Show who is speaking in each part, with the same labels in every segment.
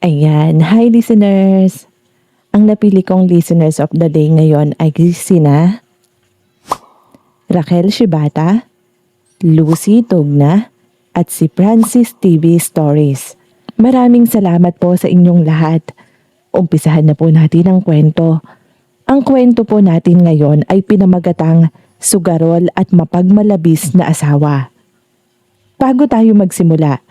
Speaker 1: Ayan, hi listeners! Ang napili kong listeners of the day ngayon ay sina Raquel Shibata, Lucy Tugna, at si Francis TV Stories. Maraming salamat po sa inyong lahat. Umpisahan na po natin ang kwento. Ang kwento po natin ngayon ay pinamagatang Sugarol at Mapagmalabis na Asawa. Bago tayo magsimula,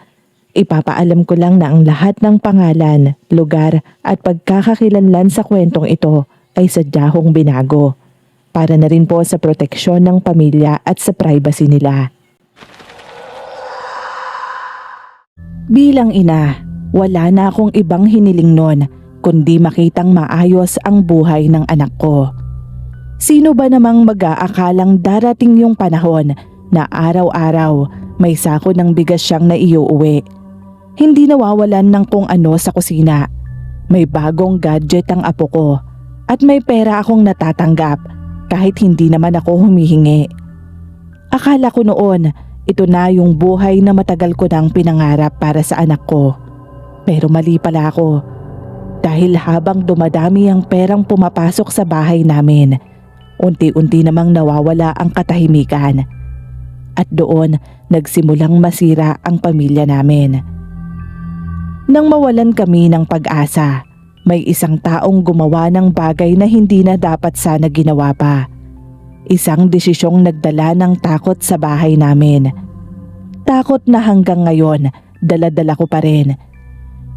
Speaker 1: ipapaalam ko lang na ang lahat ng pangalan, lugar at pagkakakilanlan sa kwentong ito ay sadyahong binago para na rin po sa proteksyon ng pamilya at sa privacy nila. Bilang ina, wala na akong ibang hiniling nun kundi makitang maayos ang buhay ng anak ko. Sino ba namang mag-aakalang darating yung panahon na araw-araw may sako ng bigas siyang naiuuwi? Hindi nawawalan ng kung ano sa kusina. May bagong gadget ang apo ko at may pera akong natatanggap kahit hindi naman ako humihingi. Akala ko noon ito na yung buhay na matagal ko nang pinangarap para sa anak ko. Pero mali pala ako. Dahil habang dumadami ang perang pumapasok sa bahay namin, unti-unti namang nawawala ang katahimikan. At doon nagsimulang masira ang pamilya namin. Nang mawalan kami ng pag-asa, may isang taong gumawa ng bagay na hindi na dapat sana ginawa pa. Isang desisyong nagdala ng takot sa bahay namin. Takot na hanggang ngayon, dala-dala ko pa rin.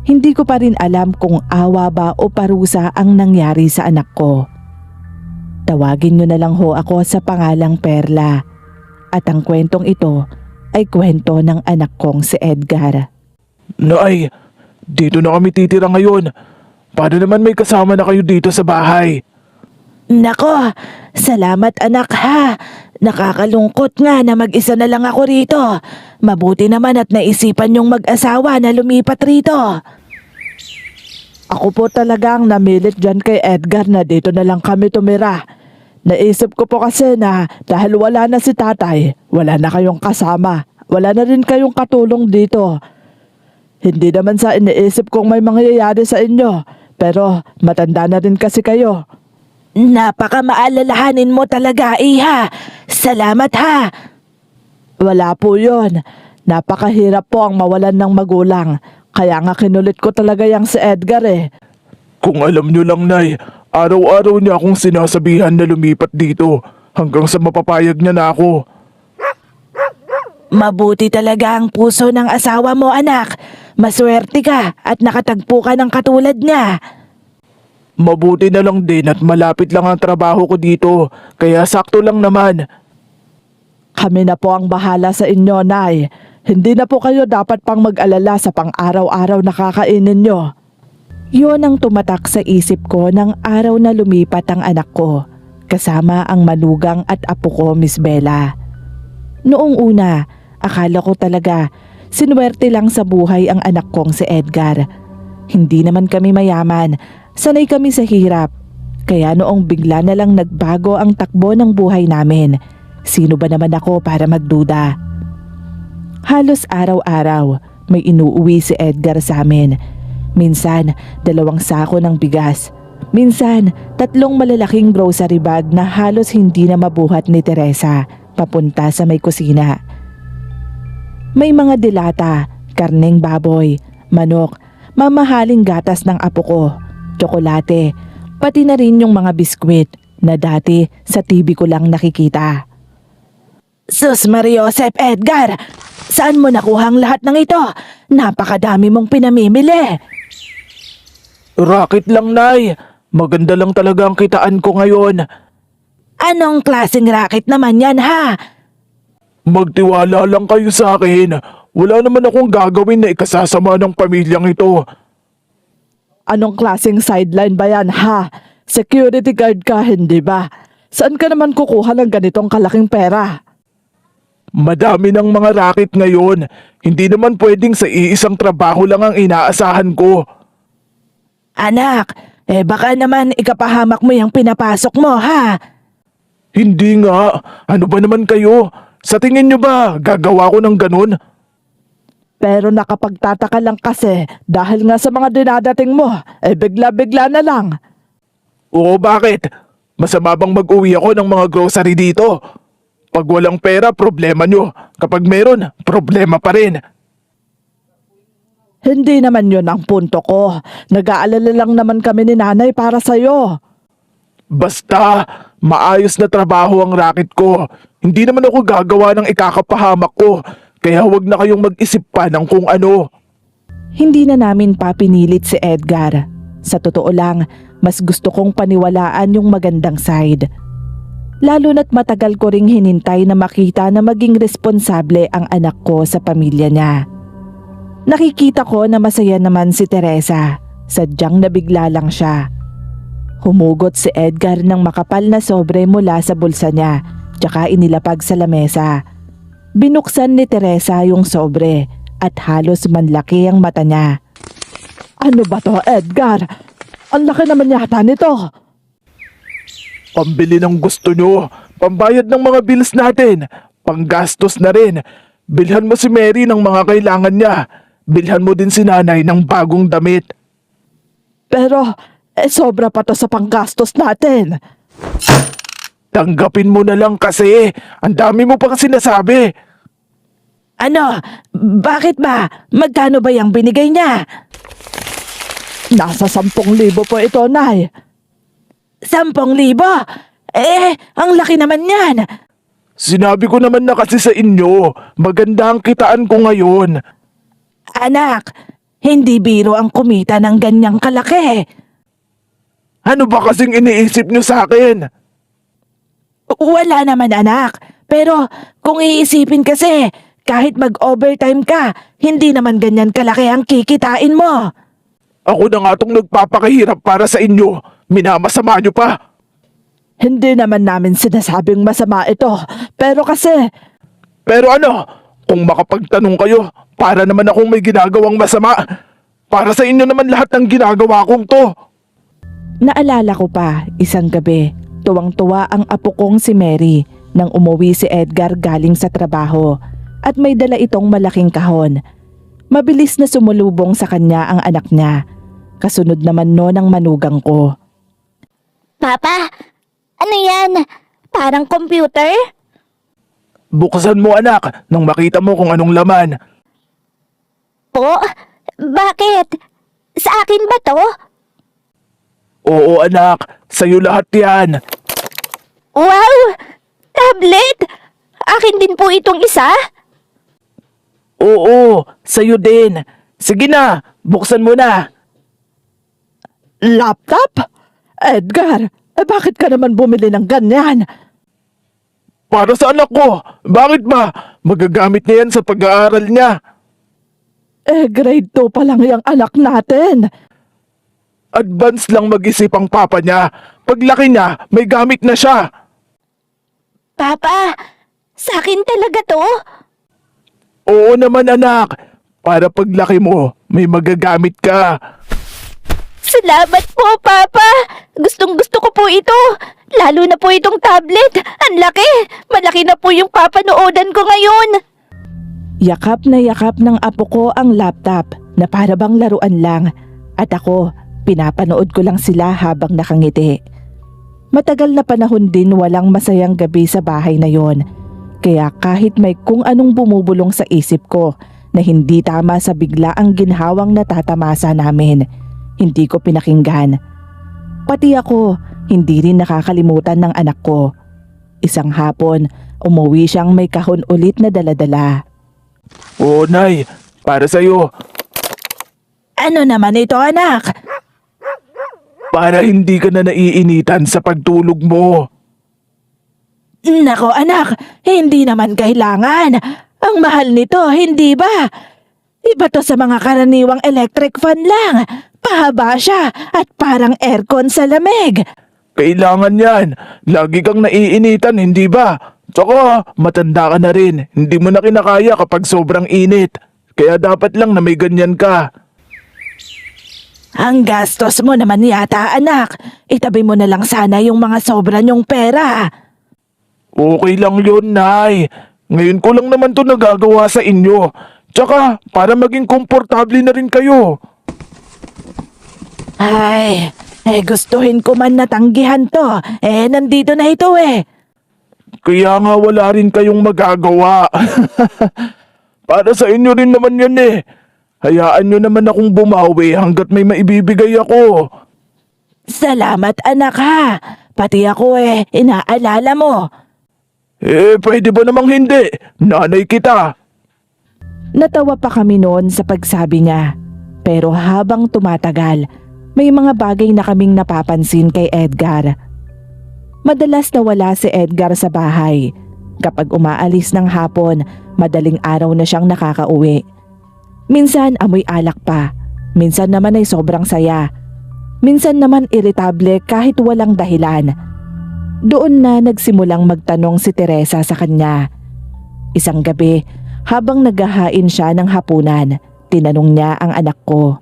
Speaker 1: Hindi ko pa rin alam kung awa ba o parusa ang nangyari sa anak ko. Tawagin niyo na lang ho ako sa pangalang Perla. At ang kwentong ito ay kwento ng anak kong si Edgar.
Speaker 2: Nay, dito na kami titira ngayon. Paano naman may kasama na kayo dito sa bahay?
Speaker 1: Nako, salamat anak ha. Nakakalungkot nga na mag-isa na lang ako rito. Mabuti naman at naisipan yung mag-asawa na lumipat rito. Ako po talagang namilit dyan kay Edgar na dito na lang kami tumira. Naisip ko po kasi na dahil wala na si tatay, wala na kayong kasama, wala na rin kayong katulong dito. Hindi naman sa iniisip kong may mangyayari sa inyo, pero matanda na rin kasi kayo. Napakamaalalahanin mo talaga, iha. Salamat ha. Wala po yun. Napakahirap po ang mawalan ng magulang. Kaya nga kinulit ko talaga yang si Edgar eh.
Speaker 2: Kung alam nyo lang, Nay, araw-araw niya akong sinasabihan na lumipat dito hanggang sa mapapayag niya na ako.
Speaker 1: Mabuti talaga ang puso ng asawa mo, anak. Maswerte ka at nakatagpo ka ng katulad niya.
Speaker 2: Mabuti na lang din at malapit lang ang trabaho ko dito, kaya sakto lang naman.
Speaker 1: Kami na po ang bahala sa inyo, Nay. Hindi na po kayo dapat pang mag-alala sa pang-araw-araw na kakainin nyo. Yun ang tumatak sa isip ko ng araw na lumipat ang anak ko, kasama ang manugang at apo ko, Miss Bella. Noong una, akala ko talaga, sinuwerte lang sa buhay ang anak kong si Edgar. Hindi naman kami mayaman, sanay kami sa hirap. Kaya noong bigla na lang nagbago ang takbo ng buhay namin, sino ba naman ako para magduda? Halos araw-araw may inuuwi si Edgar sa amin. Minsan 2 sako ng bigas. Minsan 3 malalaking grocery bag na halos hindi na mabuhat ni Teresa papunta sa may kusina. May mga dilata, karneng baboy, manok, mamahaling gatas ng apo ko, tsokolate, pati na rin yung mga biskwit na dati sa TV ko lang nakikita. Sus Mariosep, Edgar! Saan mo nakuha ang lahat ng ito? Napakadami mong pinamimili.
Speaker 2: Racket lang, Nay. Maganda lang talaga ang kitaan ko ngayon.
Speaker 1: Anong klaseng racket naman yan ha?
Speaker 2: Magtiwala lang kayo sa akin. Wala naman akong gagawin na ikasasama ng pamilyang ito.
Speaker 1: Anong klaseng sideline ba yan ha? Security guard ka, hindi ba? Saan ka naman kukuha ng ganitong kalaking pera?
Speaker 2: Madami ng mga racket ngayon. Hindi naman pwedeng sa iisang trabaho lang ang inaasahan ko.
Speaker 1: Anak, baka naman ikapahamak mo yung pinapasok mo ha?
Speaker 2: Hindi nga. Ano ba naman kayo? Sa tingin nyo ba, gagawa ko ng ganun?
Speaker 1: Pero nakapagtataka lang kasi dahil nga sa mga dinadating mo, bigla-bigla na lang.
Speaker 2: Oo, bakit? Masama bang mag-uwi ako ng mga grocery dito? Pag walang pera, problema nyo. Kapag meron, problema pa rin.
Speaker 1: Hindi naman yun ang punto ko. Nag-aalala lang naman kami ni nanay para sa'yo.
Speaker 2: Basta, maayos na trabaho ang racket ko. Hindi naman ako gagawa ng ikakapahamak ko. Kaya huwag na kayong mag-isip pa ng kung ano.
Speaker 1: Hindi na namin papinilit si Edgar. Sa totoo lang, mas gusto kong paniwalaan yung magandang side. Lalo na't matagal ko ring hinintay na makita na maging responsable ang anak ko sa pamilya niya. Nakikita ko na masaya naman si Teresa. Sadyang nabigla lang siya. Humugot si Edgar ng makapal na sobre mula sa bulsa niya, tsaka inilapag sa lamesa. Binuksan ni Teresa yung sobre at halos manlaki ang mata niya. Ano ba to, Edgar? Ang laki naman yata nito.
Speaker 2: Pambili ng gusto nyo. Pambayad ng mga bills natin. Panggastos na rin. Bilhan mo si Mary ng mga kailangan niya. Bilhan mo din si nanay ng bagong damit.
Speaker 1: Pero, sobra pa to sa panggastos natin.
Speaker 2: Tanggapin mo na lang kasi. Ang dami mo pang sinasabi.
Speaker 1: Ano? Bakit ba? Magkano ba yung binigay niya? Nasa 10,000 po ito, Nay. 10,000? Ang laki naman yan.
Speaker 2: Sinabi ko naman na kasi sa inyo, maganda ang kitaan ko ngayon.
Speaker 1: Anak, hindi biro ang kumita ng ganyang kalaki.
Speaker 2: Ano ba kasing iniisip nyo sa akin?
Speaker 1: Wala naman, anak. Pero kung iisipin kasi, kahit mag-overtime ka, hindi naman ganyan kalaki ang kikitain mo.
Speaker 2: Ako na nga tong nagpapakahirap para sa inyo. Minamasama nyo pa.
Speaker 1: Hindi naman namin sinasabing masama ito. Pero kasi,
Speaker 2: Pero ano, kung makapagtanong kayo, para naman akong may ginagawang masama. Para sa inyo naman lahat ng ginagawa kong to.
Speaker 1: naalala ko pa isang gabi, tuwang-tuwa ang apo kong si Mary nang umuwi si Edgar galing sa trabaho at may dala itong malaking kahon. Mabilis na sumulubong sa kanya ang anak niya. Kasunod naman no ng manugang ko.
Speaker 3: Papa, ano yan? Parang computer?
Speaker 2: Buksan mo anak, nang makita mo kung anong laman.
Speaker 3: Po? Bakit? Sa akin ba to?
Speaker 2: Oo anak, sa'yo lahat yan.
Speaker 3: Wow! Tablet! Akin din po itong isa?
Speaker 2: Oo, sa'yo din. Sige na, buksan mo na.
Speaker 1: Laptop? Edgar, bakit ka naman bumili ng ganyan?
Speaker 2: Para sa anak ko, bakit ba? Magagamit niya yan sa pag-aaral niya.
Speaker 1: Grade 2 pa lang yung anak natin.
Speaker 2: Advance lang mag-isip ang papa niya. Paglaki niya, may gamit na siya.
Speaker 3: Papa, sa akin talaga to?
Speaker 2: Oo naman anak, para paglaki mo, may magagamit ka.
Speaker 3: Salamat po, Papa! Gustong-gusto ko po ito. Lalo na po itong tablet. Ang laki! Malaki na po yung papanoodan ko ngayon.
Speaker 1: Yakap na yakap ng apo ko ang laptop na para bang laruan lang at ako, pinapanood ko lang sila habang nakangiti. Matagal na panahon din walang masayang gabi sa bahay na yon. Kaya kahit may kung anong bumubulong sa isip ko na hindi tama sa bigla ang ginhawang natatamasa namin, hindi ko pinakinggan. Pati ako, hindi rin nakakalimutan ng anak ko. Isang hapon, umuwi siyang may kahon ulit na daladala.
Speaker 2: Oo nay, para sa'yo.
Speaker 1: Ano naman ito, anak?
Speaker 2: Para hindi ka na naiinitan sa pagtulog mo.
Speaker 1: Nako anak, hindi naman kailangan. Ang mahal nito, hindi ba? Iba to sa mga karaniwang electric fan lang. Pahaba siya at parang aircon sa lamig.
Speaker 2: Kailangan yan. Lagi kang naiinitan, hindi ba? Tsaka, matanda ka na rin. Hindi mo na kinakaya kapag sobrang init. Kaya dapat lang na may ganyan ka.
Speaker 1: Ang gastos mo naman yata, anak. Itabi mo na lang sana yung mga sobra niyong pera.
Speaker 2: Okay lang yun, Nay. Ngayon ko lang naman to nagagawa sa inyo. Tsaka, para maging komportable na rin kayo.
Speaker 1: Ay, gustuhin ko man natanggihan to. Nandito na ito eh.
Speaker 2: Kaya nga wala rin kayong magagawa. Para sa inyo rin naman yan eh. Hayaan nyo naman akong bumawi hanggat may maibibigay ako.
Speaker 1: Salamat anak ha. Pati ako inaalala mo.
Speaker 2: Pwede ba namang hindi? Nanay kita.
Speaker 1: Natawa pa kami noon sa pagsabi niya. Pero habang tumatagal, may mga bagay na kaming napapansin kay Edgar. Madalas nawala si Edgar sa bahay. Kapag umaalis ng hapon, madaling araw na siyang nakakauwi. Minsan amoy alak pa, minsan naman ay sobrang saya. Minsan naman iritable kahit walang dahilan. Doon na nagsimulang magtanong si Teresa sa kanya. Isang gabi, habang naghahain siya ng hapunan, tinanong niya ang anak ko.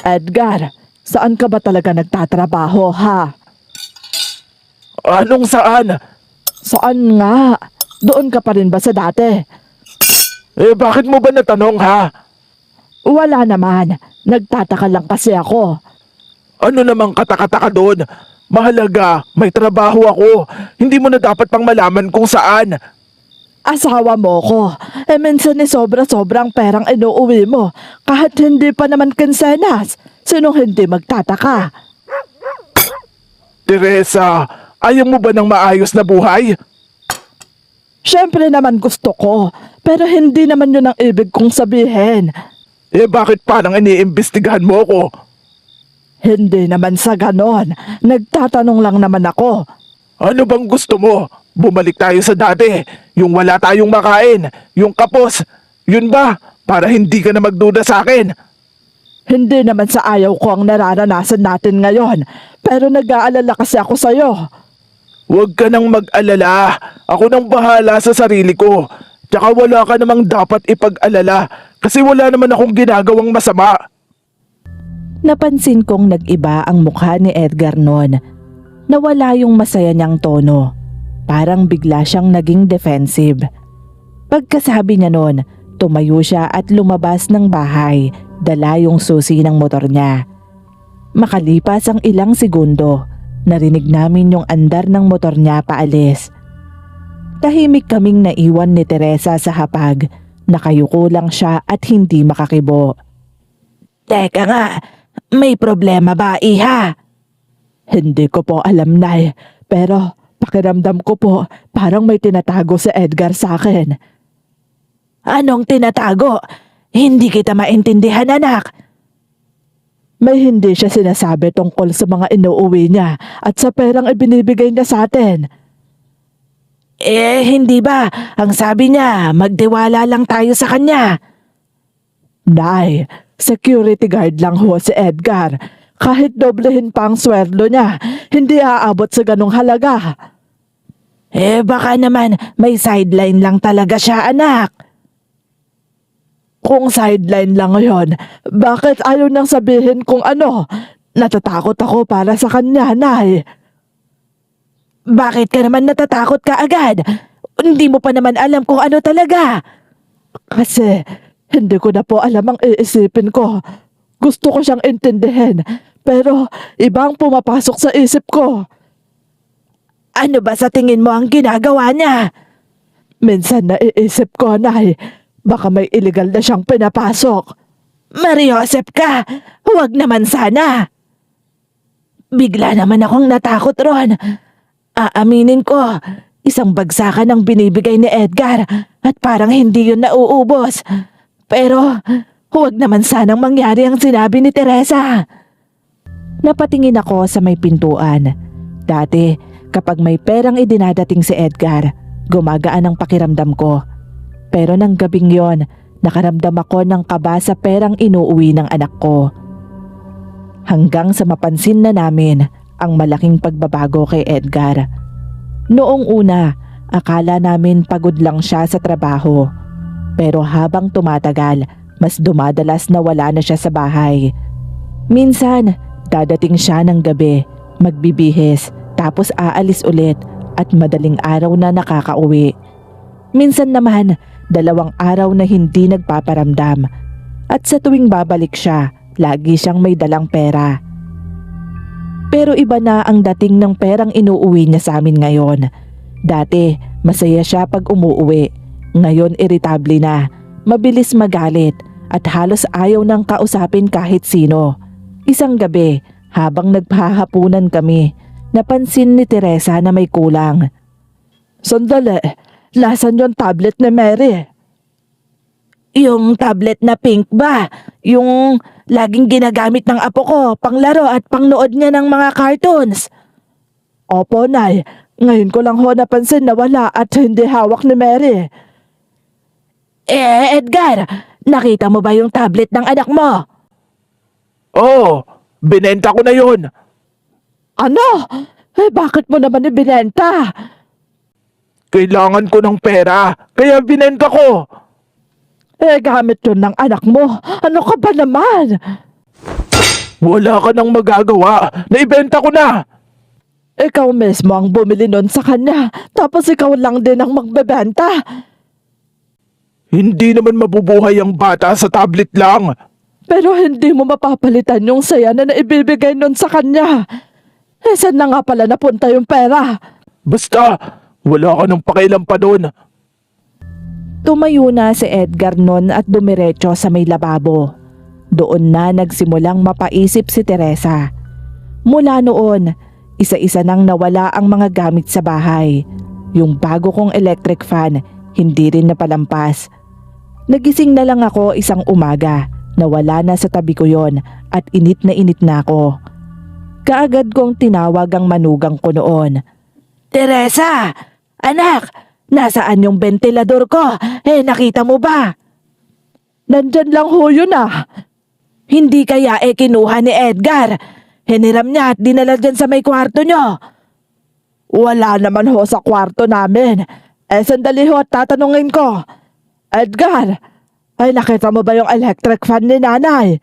Speaker 1: Edgar, saan ka ba talaga nagtatrabaho ha?
Speaker 2: Anong saan?
Speaker 1: Saan nga? Doon ka pa rin ba sa dati?
Speaker 2: Bakit mo ba natanong ha?
Speaker 1: Wala naman. Nagtataka lang kasi ako.
Speaker 2: Ano namang katakataka doon? Mahalaga, may trabaho ako. Hindi mo na dapat pang malaman kung saan.
Speaker 1: Asawa mo ko. Minsan sobra-sobrang perang inuuwi mo. Kahit hindi pa naman kinsenas. Sinong hindi magtataka?
Speaker 2: Teresa, ayaw mo ba ng maayos na buhay?
Speaker 1: Siyempre naman gusto ko. Pero hindi naman yun ang ibig kong sabihin.
Speaker 2: Bakit parang iniimbestigahan mo ko?
Speaker 1: Hindi naman sa ganon. Nagtatanong lang naman ako.
Speaker 2: Ano bang gusto mo? Bumalik tayo sa dati. Yung wala tayong makain. Yung kapos. Yun ba? Para hindi ka na magduda sa akin.
Speaker 1: Hindi naman sa ayaw ko ang nararanasan natin ngayon. Pero nag-aalala kasi ako sa'yo.
Speaker 2: Huwag ka nang mag-alala. Ako nang bahala sa sarili ko. Tsaka wala ka namang dapat ipag-alala. Kasi wala naman akong ginagawang masama.
Speaker 1: Napansin kong nag-iba ang mukha ni Edgar noon. Nawala yung masaya niyang tono. Parang bigla siyang naging defensive. Pagkasabi niya noon, tumayo siya at lumabas ng bahay, dala yung susi ng motor niya. Makalipas ang ilang segundo, narinig namin yung andar ng motor niya paalis. Tahimik kaming naiwan ni Teresa sa hapag, nakayuko lang siya at hindi makakibo. Teka nga, may problema ba, iha? Hindi ko po alam, Nay, pero pakiramdam ko po parang may tinatago si Edgar sa akin. Anong tinatago? Hindi kita maintindihan, anak. May hindi siya sinasabi tungkol sa mga inuuwi niya at sa perang ibinibigay niya sa atin. Hindi ba? Ang sabi niya, magtiwala lang tayo sa kanya. Nay, security guard lang ho si Edgar. Kahit doblehin pa ang sweldo niya, hindi aabot sa ganong halaga. Baka naman may sideline lang talaga siya, anak. Kung sideline lang yon, bakit ayaw nang sabihin kung ano? Natatakot ako para sa kanya, Nay. Bakit ka naman natatakot ka agad? Hindi mo pa naman alam kung ano talaga. Kasi hindi ko na po alam ang iisipin ko. Gusto ko siyang intindihin, pero ibang pumapasok sa isip ko. Ano ba sa tingin mo ang ginagawa niya? Minsan naiisip ko, Nay, baka may illegal na siyang pinapasok. Mariosep ka! Huwag naman sana! Bigla naman akong natakot ron. Aaminin ko, isang bagsakan ang binibigay ni Edgar at parang hindi yun nauubos. Pero huwag naman sanang mangyari ang sinabi ni Teresa. Napatingin ako sa may pintuan. Dati, kapag may perang idinadating si Edgar, gumagaan ang pakiramdam ko. Pero nang gabing yon, nakaramdam ako ng kaba sa perang inuuwi ng anak ko. Hanggang sa mapansin na namin ang malaking pagbabago kay Edgar. Noong una, akala namin pagod lang siya sa trabaho. Pero habang tumatagal, mas dumadalas na wala na siya sa bahay. Minsan, dadating siya ng gabi, magbibihis, tapos aalis ulit at madaling araw na nakakauwi. Minsan naman, 2 araw na hindi nagpaparamdam. At sa tuwing babalik siya, lagi siyang may dalang pera. Pero iba na ang dating ng perang inuuwi niya sa amin ngayon. Dati, masaya siya pag umuuwi. Ngayon iritable na, mabilis magalit at halos ayaw nang kausapin kahit sino. Isang gabi, habang nagpahapunan kami, napansin ni Teresa na may kulang. Sandali, lasan yung tablet ni Mary? Yung tablet na pink ba? Yung laging ginagamit ng apo ko, panglaro at pangnood niya ng mga cartoons. Opo, Nay. Ngayon ko lang ho napansin na wala at hindi hawak ni Mary. Edgar, nakita mo ba yung tablet ng anak mo?
Speaker 2: Oo, binenta ko na yun.
Speaker 1: Ano? Bakit mo naman ibinenta?
Speaker 2: Kailangan ko ng pera, kaya binenta ko.
Speaker 1: Gamit yun ng anak mo. Ano ka ba naman?
Speaker 2: Wala ka nang magagawa, naibenta ko na.
Speaker 1: Ikaw mismo ang bumili nun sa kanya, tapos ikaw lang din ang magbebenta.
Speaker 2: Hindi naman mabubuhay ang bata sa tablet lang.
Speaker 1: Pero hindi mo mapapalitan yung saya na naibibigay nun sa kanya. Saan na nga pala napunta yung pera?
Speaker 2: Basta, wala ka nang pakialam pa doon.
Speaker 1: Tumayo na si Edgar nun at dumiretso sa may lababo. Doon na nagsimulang mapaisip si Teresa. Mula noon, isa-isa nang nawala ang mga gamit sa bahay. Yung bago kong electric fan, hindi rin napalampas. Nagising na lang ako isang umaga, nawala na sa tabi ko yon at init na ako. Kaagad kong tinawag ang manugang ko noon. Teresa! Anak! Nasaan yung ventilador ko? Nakita mo ba? Nandyan lang ho yun ah. Hindi kaya kinuha ni Edgar. Hiniram niya at dinala dyan sa may kwarto nyo. Wala naman ho sa kwarto namin. Sandali ho at tatanungin ko. Edgar, nakita mo ba yung electric fan ni nanay?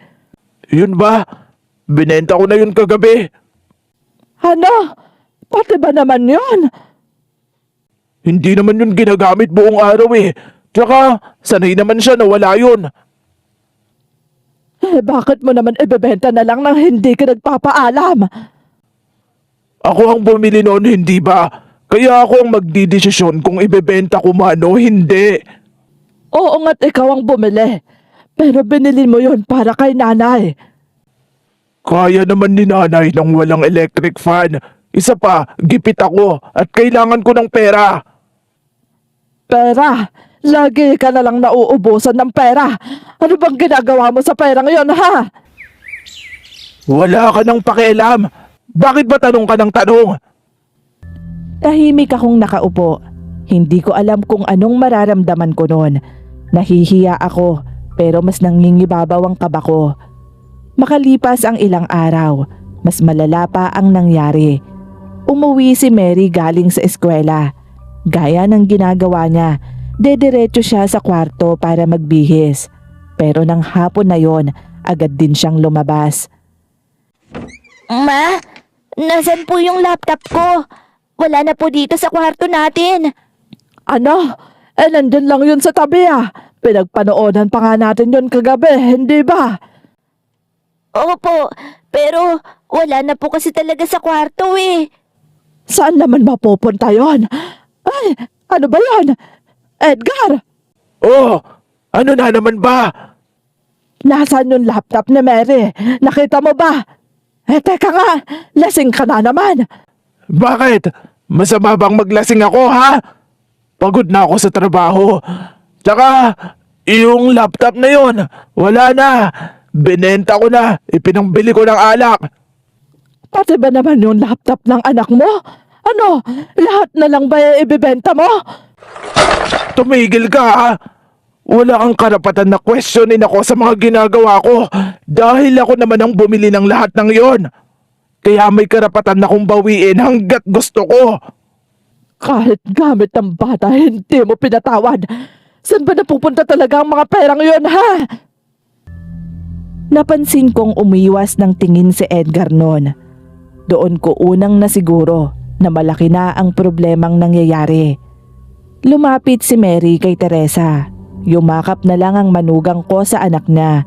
Speaker 2: Yun ba? Binenta ko na yun kagabi.
Speaker 1: Ano? Pati ba naman yun?
Speaker 2: Hindi naman yun ginagamit buong araw eh. Tsaka, sanay naman siya na wala yun.
Speaker 1: Bakit mo naman ibebenta na lang nang hindi ka nagpapaalam?
Speaker 2: Ako ang bumili noon, hindi ba? Kaya ako ang magdidesisyon kung ibebenta ko man o hindi.
Speaker 1: Oo nga't ikaw ang bumili. Pero binili mo yun para kay nanay.
Speaker 2: Kaya naman ni nanay ng walang electric fan. Isa pa, gipit ako at kailangan ko ng pera.
Speaker 1: Pera? Lagi ka na lang nauubusan ng pera. Ano bang ginagawa mo sa pera ngayon, ha?
Speaker 2: Wala ka nang pakialam. Bakit ba tanong ka ng tanong?
Speaker 1: Tahimik akong nakaupo. Hindi ko alam kung anong mararamdaman ko noon. Nahihiya ako, pero mas nangingibabaw ang kaba ko. Makalipas ang ilang araw, mas malala pa ang nangyari. Umuwi si Mary galing sa eskwela. Gaya ng ginagawa niya, dediretso siya sa kwarto para magbihis. Pero nang hapon na yon, agad din siyang lumabas.
Speaker 3: Ma, nasan po yung laptop ko? Wala na po dito sa kwarto natin.
Speaker 1: Ano? Nandun lang yun sa tabi ah. Pinagpanoonan pa nga natin yun kagabi, hindi ba?
Speaker 3: Opo, pero wala na po kasi talaga sa kwarto eh.
Speaker 1: Saan naman mapupunta yon? Ay, ano ba yon? Edgar!
Speaker 2: Oh, ano na naman ba?
Speaker 1: Nasaan yung laptop ni Mary? Nakita mo ba? Teka nga, lasing ka na naman.
Speaker 2: Bakit? Masama bang maglasing ako, ha? Pagod na ako sa trabaho. Tsaka, yung laptop na yon, wala na. Binenta ko na, ipinangbili ko ng alak.
Speaker 1: Pati ba naman yung laptop ng anak mo? Ano, lahat na lang ba ibibenta mo?
Speaker 2: Tumigil ka, ha? Wala kang karapatan na questionin ako sa mga ginagawa ko dahil ako naman ang bumili ng lahat ng yon. Kaya may karapatan na kong bawiin hanggat gusto ko.
Speaker 1: Kahit gamit ng bata, hindi mo pinatawad. Saan ba napupunta talaga ang mga perang yun, ha? Napansin kong umiwas ng tingin si Edgar noon. Doon ko unang nasiguro na malaki na ang problemang nangyayari. Lumapit si Mary kay Teresa. Yumakap na lang ang manugang ko sa anak niya.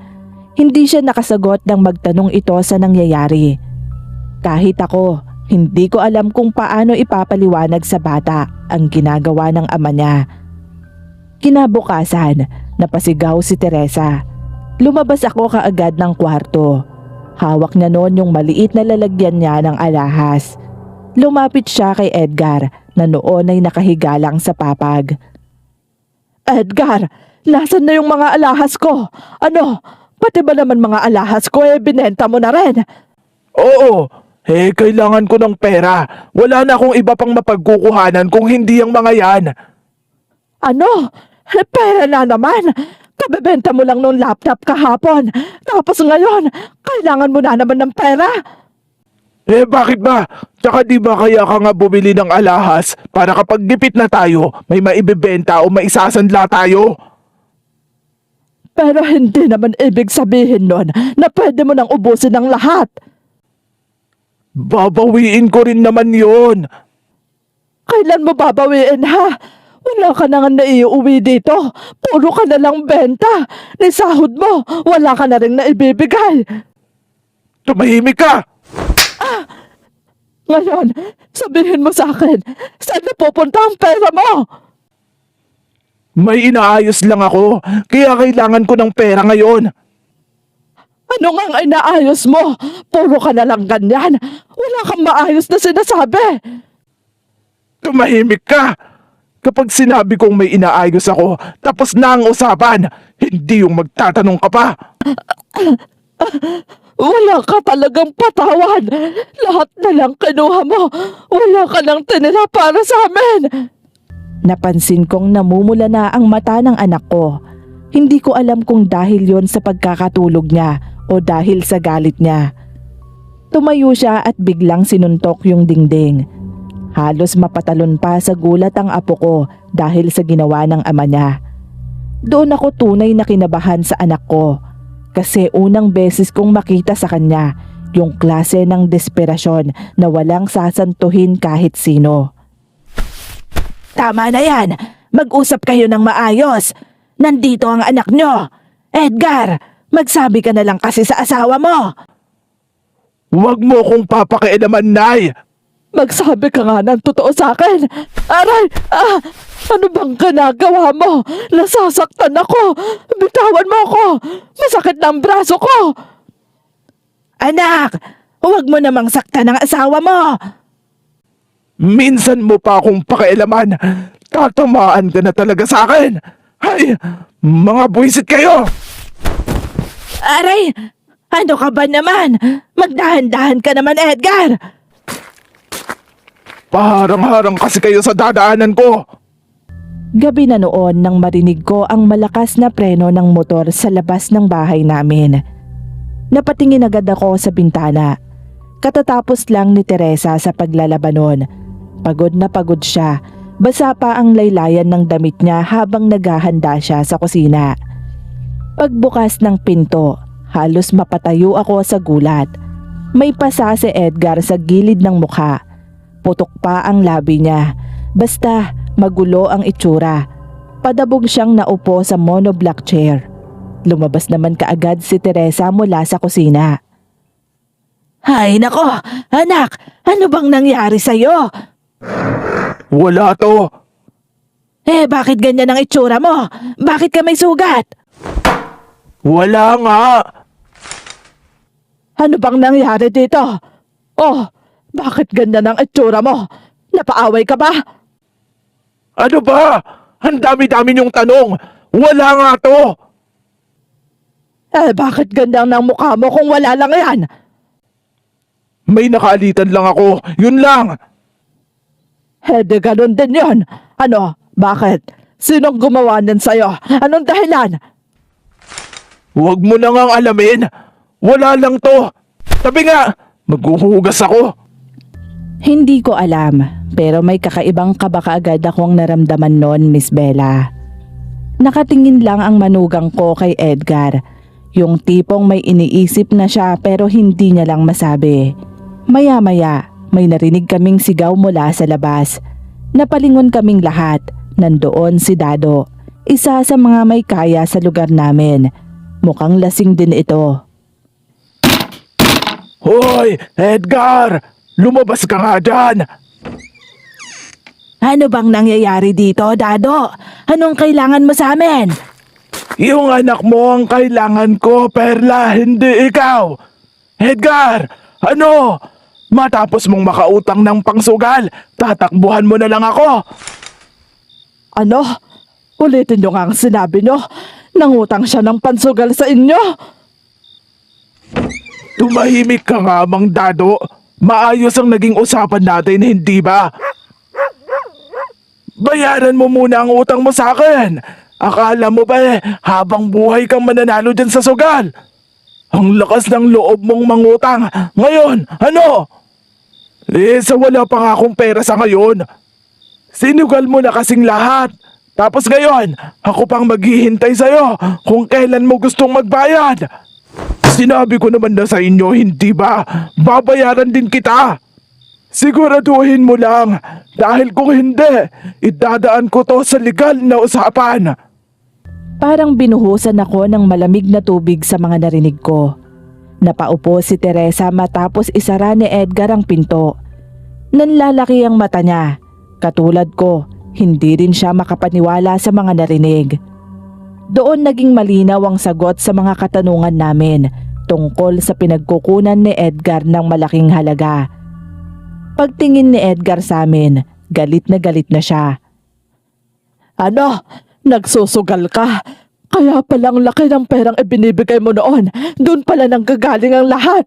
Speaker 1: Hindi siya nakasagot nang magtanong ito sa nangyayari. Kahit ako, hindi ko alam kung paano ipapaliwanag sa bata ang ginagawa ng ama niya. Kinabukasan, napasigaw si Teresa. Lumabas ako kaagad ng kwarto. Hawak niya noon yung maliit na lalagyan niya ng alahas. Lumapit siya kay Edgar na noon ay nakahiga lang sa papag. Edgar, nasan na yung mga alahas ko? Ano, pati ba naman mga alahas ko binenta mo na rin?
Speaker 2: Oo, kailangan ko ng pera. Wala na akong iba pang mapagkukuhanan kung hindi ang mga yan.
Speaker 1: Ano? Pera na naman. Kabebenta mo lang nung laptop kahapon. Tapos ngayon, kailangan mo na naman ng pera.
Speaker 2: Bakit ba? Tsaka di ba kaya ka nga bumili ng alahas para kapag gipit na tayo, may maibibenta o maisasanla tayo?
Speaker 1: Pero hindi naman ibig sabihin nun na pwede mo nang ubusin ang lahat.
Speaker 2: Babawiin ko rin naman yon.
Speaker 1: Kailan mo babawiin ha? Wala ka na nga naiuwi dito. Puro ka na lang benta. Ni sahod mo, wala ka na rin naibibigay.
Speaker 2: Tumahimik ka!
Speaker 1: Ngayon, sabihin mo sa akin, saan na pupunta ang pera mo?
Speaker 2: May inaayos lang ako, kaya kailangan ko ng pera ngayon.
Speaker 1: Ano nga ang inaayos mo? Puro ka na lang ganyan. Wala kang maayos na sinasabi.
Speaker 2: Tumahimik ka! Kapag sinabi kong may inaayos ako, tapos na ang usapan, hindi yung magtatanong ka pa.
Speaker 1: Wala ka talagang patawad. Lahat na lang kinuha mo. Wala ka nang tinira para sa amin. Napansin kong namumula na ang mata ng anak ko. Hindi ko alam kung dahil yon sa pagkakatulog niya o dahil sa galit niya. Tumayo siya at biglang sinuntok yung dingding. Halos mapatalon pa sa gulat ang apo ko dahil sa ginawa ng ama niya. Doon ako tunay na kinabahan sa anak ko kasi unang beses kong makita sa kanya yung klase ng desperasyon na walang sasantuhin kahit sino. Tama na yan! Mag-usap kayo ng maayos! Nandito ang anak nyo! Edgar! Magsabi ka na lang kasi sa asawa mo!
Speaker 2: Huwag mo kong papakialaman, Nay!
Speaker 1: Magsabi ka nga ng totoo sa akin! Aray! Ano bang ginagawa mo? Nasasaktan ako! Bitawan mo ako! Masakit na ang braso ko! Anak! Huwag mo namang saktan ang asawa mo!
Speaker 2: Minsan mo pa akong pakialaman. Tatamaan ka na talaga sa akin. Hay! Mga buwisit kayo!
Speaker 1: Aray! Ano ka ba naman? Magdahan-dahan ka naman, Edgar!
Speaker 2: Paharang-harang kasi kayo sa dadaanan ko.
Speaker 1: Gabi na noon nang marinig ko ang malakas na preno ng motor sa labas ng bahay namin. Napatingin agad ako sa bintana. Katatapos lang ni Teresa sa paglalaba noon. Pagod na pagod siya. Basa pa ang laylayan ng damit niya habang naghahanda siya sa kusina. Pagbukas ng pinto, halos mapatayo ako sa gulat. May pasa si Edgar sa gilid ng mukha. Putok pa ang labi niya. Basta magulo ang itsura. Padabog siyang naupo sa monoblock chair. Lumabas naman kaagad si Teresa mula sa kusina. Hay nako! Anak! Ano bang nangyari sa'yo?
Speaker 2: Wala to.
Speaker 1: Bakit ganyan ang itsura mo? Bakit ka may sugat?
Speaker 2: Wala nga.
Speaker 1: Ano bang nangyari dito? Oh, bakit ganyan ang itsura mo? Napaaway ka ba?
Speaker 2: Ano ba? Ang dami-dami niyong tanong. Wala nga to.
Speaker 1: Bakit ganyan ang mukha mo kung wala lang yan?
Speaker 2: May nakaalitan lang ako. Yun lang.
Speaker 1: De ganun din yun. Ano? Bakit? Sinong gumawa niyan sa'yo? Anong dahilan?
Speaker 2: Huwag mo na ngang alamin. Wala lang to. Tabi nga. Maghuhugas ako.
Speaker 1: Hindi ko alam, pero may kakaibang kaba kaagad akong naramdaman noon, Miss Bella. Nakatingin lang ang manugang ko kay Edgar. Yung tipong may iniisip na siya pero hindi niya lang masabi. Maya-maya, may narinig kaming sigaw mula sa labas. Napalingon kaming lahat. Nandoon si Dado. isa sa mga may kaya sa lugar namin. Mukhang lasing din ito.
Speaker 2: Hoy, Edgar! Lumabas ka nga dyan!
Speaker 1: Ano bang nangyayari dito, Dado? Anong kailangan mo sa amin?
Speaker 2: Yung anak mo ang kailangan ko, Perla, hindi ikaw! Edgar! Ano? Matapos mong makautang ng pangsugal, tatakbuhan mo na lang ako!
Speaker 1: Ano? Ulitin nyo nga ang sinabi nyo. Nangutang siya ng pansugal sa inyo.
Speaker 2: Tumahimik ka nga, Mang Dado. Maayos ang naging usapan natin, hindi ba? Bayaran mo muna ang utang mo sa akin. Akala mo ba habang buhay kang mananalo dyan sa sugal? Ang lakas ng loob mong mangutang. Ngayon, ano? Sa wala pa nga akong pera sa ngayon. Sinugal mo na kasing lahat. Tapos ngayon, ako pang maghihintay sa'yo kung kailan mo gustong magbayad. Sinabi ko naman na sa inyo, hindi ba? Babayaran din kita. Siguraduhin mo lang, dahil kung hindi, idadaan ko to sa legal na usapan.
Speaker 1: Parang binuhusan ako ng malamig na tubig sa mga narinig ko. Napaupo si Teresa matapos isara ni Edgar ang pinto. Nanlalaki ang mata niya. Katulad ko, hindi rin siya makapaniwala sa mga narinig. Doon naging malinaw ang sagot sa mga katanungan namin tungkol sa pinagkukunan ni Edgar ng malaking halaga. Pagtingin ni Edgar sa amin, galit na siya. Ano? Nagsusugal ka? Kaya palang laki ng perang ibinibigay mo noon. Doon pala nang gagaling ang lahat.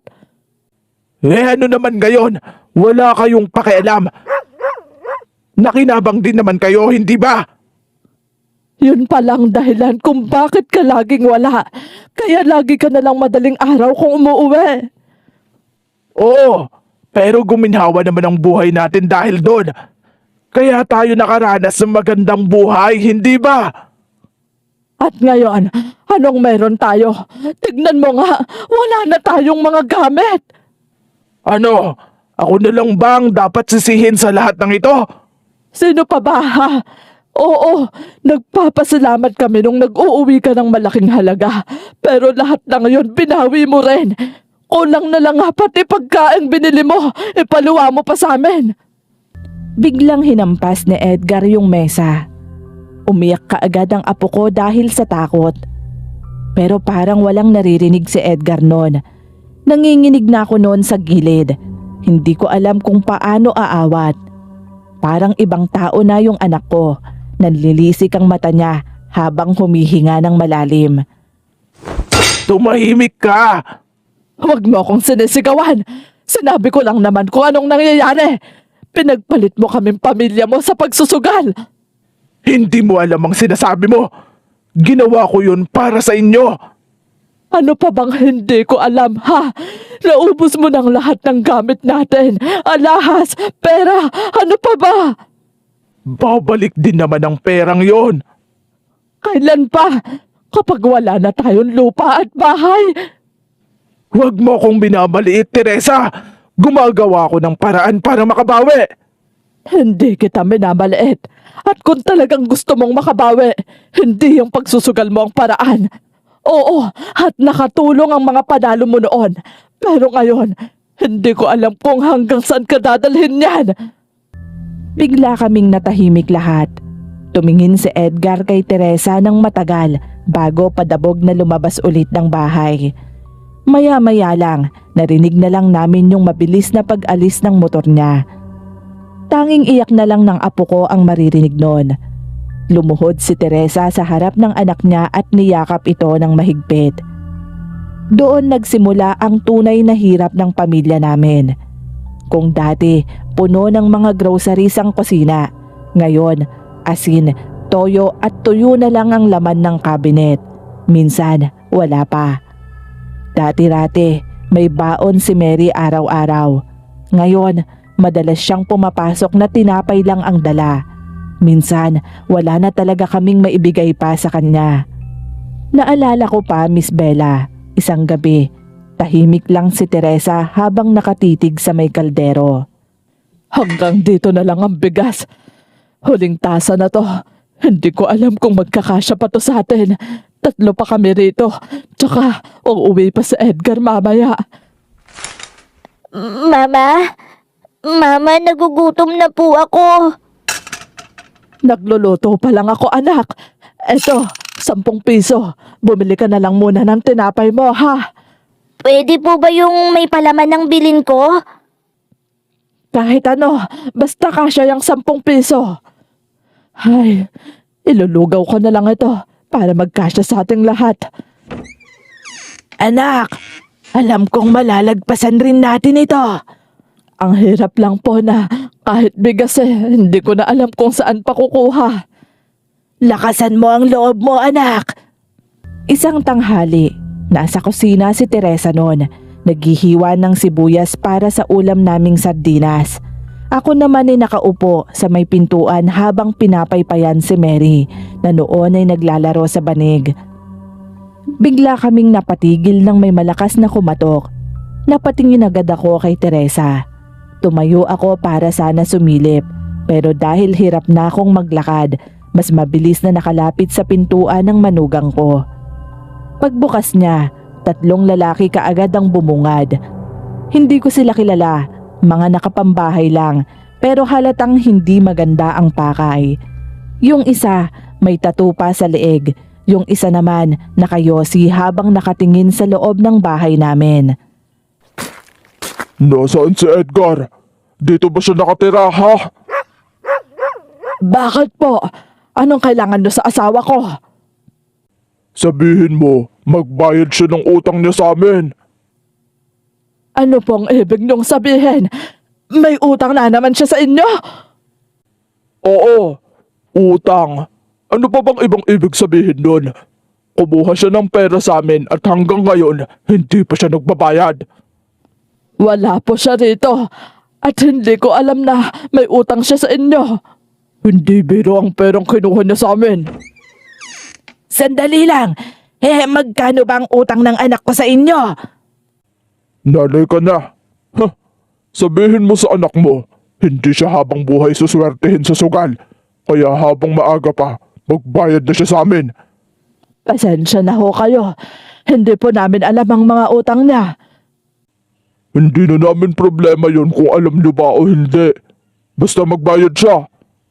Speaker 2: Ano naman ngayon? Wala kayong pakialam. Nakinabang din naman kayo, hindi ba?
Speaker 1: Yun palang dahilan kung bakit ka laging wala. Kaya lagi ka na lang madaling araw kung umuuwi.
Speaker 2: Oo, pero guminhawa naman ang buhay natin dahil doon. Kaya tayo nakaranas ng magandang buhay, hindi ba?
Speaker 1: At ngayon, anong meron tayo? Tignan mo nga, wala na tayong mga gamit.
Speaker 2: Ano? Ako na lang bang dapat sisihin sa lahat ng ito?
Speaker 1: Sino pa ba ha? Oo, nagpapasalamat kami nung nag-uuwi ka ng malaking halaga. Pero lahat ng yon binawi mo rin. Kulang na lang nga pati pagkain binili mo. Ipaluwa mo pa sa amin. Biglang hinampas ni Edgar yung mesa. Umiyak kaagad ang apo ko dahil sa takot. Pero parang walang naririnig si Edgar noon. Nanginginig na ako noon sa gilid. Hindi ko alam kung paano aawat. Parang ibang tao na yung anak ko. Nanlilisik ang mata niya habang humihinga ng malalim.
Speaker 2: Tumahimik ka!
Speaker 1: Huwag mo akong sinisigawan. Sinabi ko lang naman kung anong nangyayari. Pinagpalit mo kaming pamilya mo sa pagsusugal.
Speaker 2: Hindi mo alam ang sinasabi mo. Ginawa ko yun para sa inyo.
Speaker 1: Ano pa bang hindi ko alam, ha? Naubos mo ng lahat ng gamit natin. Alahas, pera, ano pa ba?
Speaker 2: Babalik din naman ang perang yon.
Speaker 1: Kailan pa? Kapag wala na tayong lupa at bahay.
Speaker 2: Huwag mo akong binabaliit, Teresa. Gumagawa ako ng paraan para makabawi.
Speaker 1: Hindi kita minamaliit. At kung talagang gusto mong makabawi, hindi yung pagsusugal mo ang paraan. Oo, at nakatulong ang mga panalo mo noon. Pero ngayon, hindi ko alam kung hanggang saan ka dadalhin yan. Bigla kaming natahimik lahat. Tumingin si Edgar kay Teresa ng matagal bago padabog na lumabas ulit ng bahay. Maya-maya lang, narinig na lang namin yung mabilis na pag-alis ng motor niya. Tanging iyak na lang ng apo ko ang maririnig noon. Lumuhod si Teresa sa harap ng anak niya at niyakap ito ng mahigpit. Doon nagsimula ang tunay na hirap ng pamilya namin. Kung dati, puno ng mga groceries ang kusina, ngayon, asin, toyo at tuyo na lang ang laman ng cabinet. Minsan, wala pa. Dati-rati, may baon si Mary araw-araw. Ngayon, madalas siyang pumapasok na tinapay lang ang dala. Minsan, wala na talaga kaming maibigay pa sa kanya. Naalala ko pa, Miss Bella, isang gabi, tahimik lang si Teresa habang nakatitig sa may kaldero. Hanggang dito na lang ang bigas. Huling tasa na to. Hindi ko alam kung magkakasya pa to sa atin. 3 pa kami rito. Tsaka, uuwi pa sa Edgar mamaya.
Speaker 3: Mama? Mama, nagugutom na po ako.
Speaker 1: Nagluluto pa lang ako, anak. Eto, 10 piso. Bumili ka na lang muna ng tinapay mo, ha?
Speaker 3: Pwede po ba yung may palaman ng bilin ko?
Speaker 1: Kahit ano, basta kasya yung 10 piso. Ay, ilulugaw ko na lang ito para magkasya sa ating lahat. Anak, alam kong malalagpasan rin natin ito. Ang hirap lang po na kahit bigas hindi ko na alam kung saan pa kukuha. Lakasan mo ang loob mo, anak. Isang tanghali, nasa kusina si Teresa noon. Naghihiwa ng sibuyas para sa ulam naming sardinas. Ako naman ay nakaupo sa may pintuan habang pinapaypayan si Mary na noon ay naglalaro sa banig. Bigla kaming napatigil ng may malakas na kumatok. Napatingin agad ako kay Teresa. Tumayo ako para sana sumilip, pero dahil hirap na akong maglakad, mas mabilis na nakalapit sa pintuan ng manugang ko. Pagbukas niya, 3 lalaki kaagad ang bumungad. Hindi ko sila kilala, mga nakapambahay lang, pero halatang hindi maganda ang pakay. Yung isa may tattoo pa sa leeg, yung isa naman nakayosi habang nakatingin sa loob ng bahay namin.
Speaker 2: Nasaan si Edgar? Dito ba siya nakatira, ha?
Speaker 1: Bakit po? Anong kailangan nyo sa asawa ko?
Speaker 2: Sabihin mo, magbayad siya ng utang niya sa amin.
Speaker 1: Ano pong ibig niyong sabihin? May utang na naman siya sa inyo?
Speaker 2: Oo, utang. Ano pa bang ibang ibig sabihin nun? Kumuha siya ng pera sa amin at hanggang ngayon, hindi pa siya nagbabayad.
Speaker 1: Wala po siya rito. At hindi ko alam na may utang siya sa inyo.
Speaker 2: Hindi biro ang perang kinuha niya sa amin.
Speaker 1: Sandali lang. Magkano ba ang utang ng anak ko sa inyo?
Speaker 2: Nanay ka na. Huh. Sabihin mo sa anak mo, hindi siya habang buhay suswertehin sa sugal. Kaya habang maaga pa, magbayad na siya sa amin.
Speaker 1: Pasensya na ho kayo. Hindi po namin alam ang mga utang niya.
Speaker 2: Hindi na namin problema yon kung alam niyo ba o hindi. Basta magbayad siya.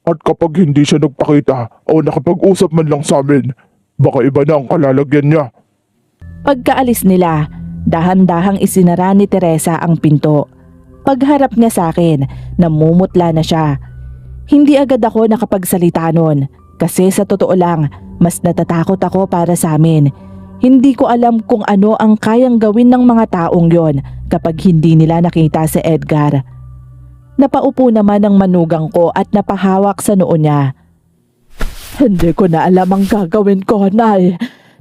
Speaker 2: At kapag hindi siya nagpakita o nakapag-usap man lang sa amin, baka iba na ang kalalagyan niya.
Speaker 1: Pagkaalis nila, dahan-dahang isinara ni Teresa ang pinto. Pagharap niya sa akin, namumutla na siya. Hindi agad ako nakapagsalita nun kasi sa totoo lang, mas natatakot ako para sa amin. Hindi ko alam kung ano ang kayang gawin ng mga taong yon kapag hindi nila nakita si Edgar. Napaupo naman ang manugang ko at napahawak sa noo niya. Hindi ko na alam ang gagawin ko, Nay.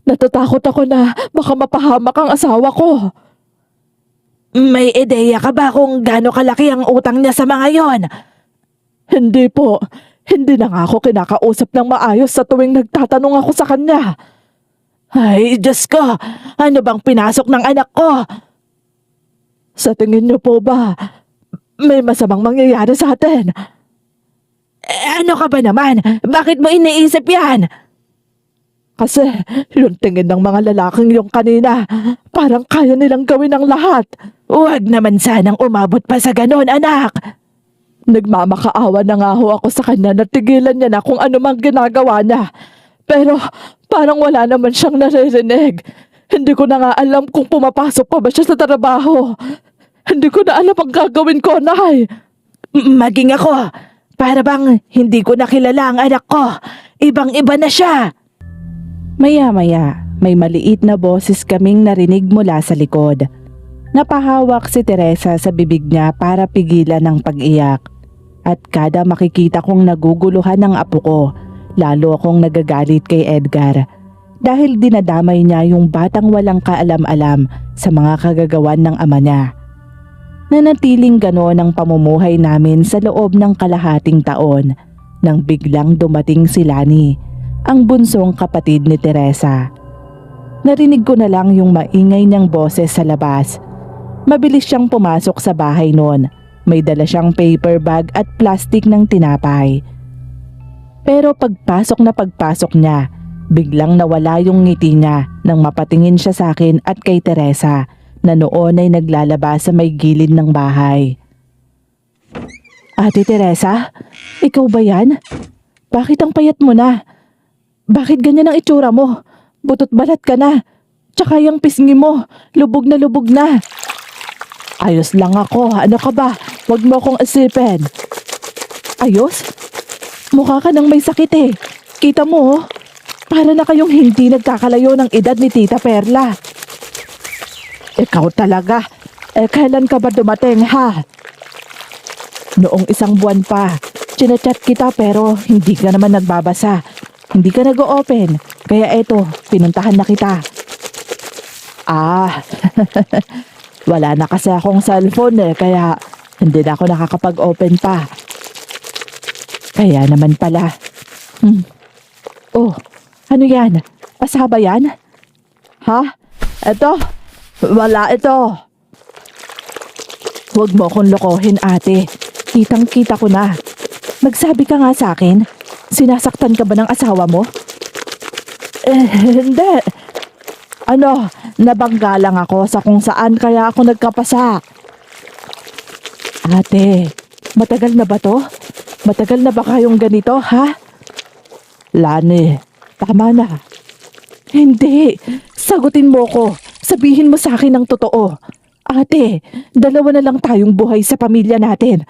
Speaker 1: Natatakot ako na baka mapahamak ang asawa ko. May ideya ka ba kung gaano kalaki ang utang niya sa mga yon? Hindi po. Hindi na nga ako kinakausap ng maayos sa tuwing nagtatanong ako sa kanya. Ay, Diyos ko! Ano bang pinasok ng anak ko? Sa tingin niyo po ba, may masamang mangyayari sa atin? Ano ka ba naman? Bakit mo iniisip yan? Kasi yung tingin ng mga lalaking yung kanina, parang kaya nilang gawin ang lahat. Huwag naman sanang umabot pa sa ganon, anak. Nagmamakaawa na nga ho ako sa kanya na tigilan niya na kung ano mang ginagawa niya. Pero parang wala naman siyang naririnig. Hindi ko na nga alam kung pumapasok pa ba siya sa trabaho. Hindi ko na alam ang gagawin ko, Nay. Maging ako. Para bang hindi ko nakilala ang anak ko. Ibang-iba na siya. Maya-maya, may maliit na boses kaming narinig mula sa likod. Napahawak si Teresa sa bibig niya para pigilan ang pag-iyak. At kada makikita kong naguguluhan ng apo ko, lalo akong nagagalit kay Edgar. Dahil dinadamay niya yung batang walang kaalam-alam sa mga kagagawan ng ama niya. Nanatiling gano'n ang pamumuhay namin sa loob ng kalahating taon nang biglang dumating si Lani, ang bunsong kapatid ni Teresa. Narinig ko na lang yung maingay niyang boses sa labas. Mabilis siyang pumasok sa bahay noon. May dala siyang paper bag at plastic ng tinapay. Pero pagpasok niya, biglang nawala yung ngiti niya nang mapatingin siya sa akin at kay Teresa na noon ay naglalaba sa may gilid ng bahay. Ate Teresa, ikaw ba yan? Bakit ang payat mo na? Bakit ganyan ang itsura mo? Butot balat ka na. Tsaka yung pisngi mo, lubog na. Ayos lang ako, ano ka ba? Huwag mo akong isipin. Ayos? Mukha ka nang may sakit eh. Kita mo, para na kayong hindi nagkakalayo ng edad ni Tita Perla. Ikaw talaga, kailan ka ba dumating ha? Noong isang buwan pa, chinachat kita pero hindi ka naman nagbabasa. Hindi ka nag-o-open, kaya eto, pinuntahan na kita. Wala na kasi akong cellphone kaya hindi na ako nakakapag-open pa. Kaya naman pala. Oh, ano yan? Asaba yan? Ha? Eto? Wala ito. Huwag mo akong lokohin, ate. Kitang-kita ko na. Magsabi ka nga sa akin, sinasaktan ka ba ng asawa mo? Hindi. Nabangga lang ako sa kung saan kaya ako nagkapasa. Ate, matagal na ba to? Matagal na ba kayong ganito, ha? Lani, tama na. Hindi, sagutin mo ko. Sabihin mo sa akin ang totoo. Ate, dalawa na lang tayong buhay sa pamilya natin.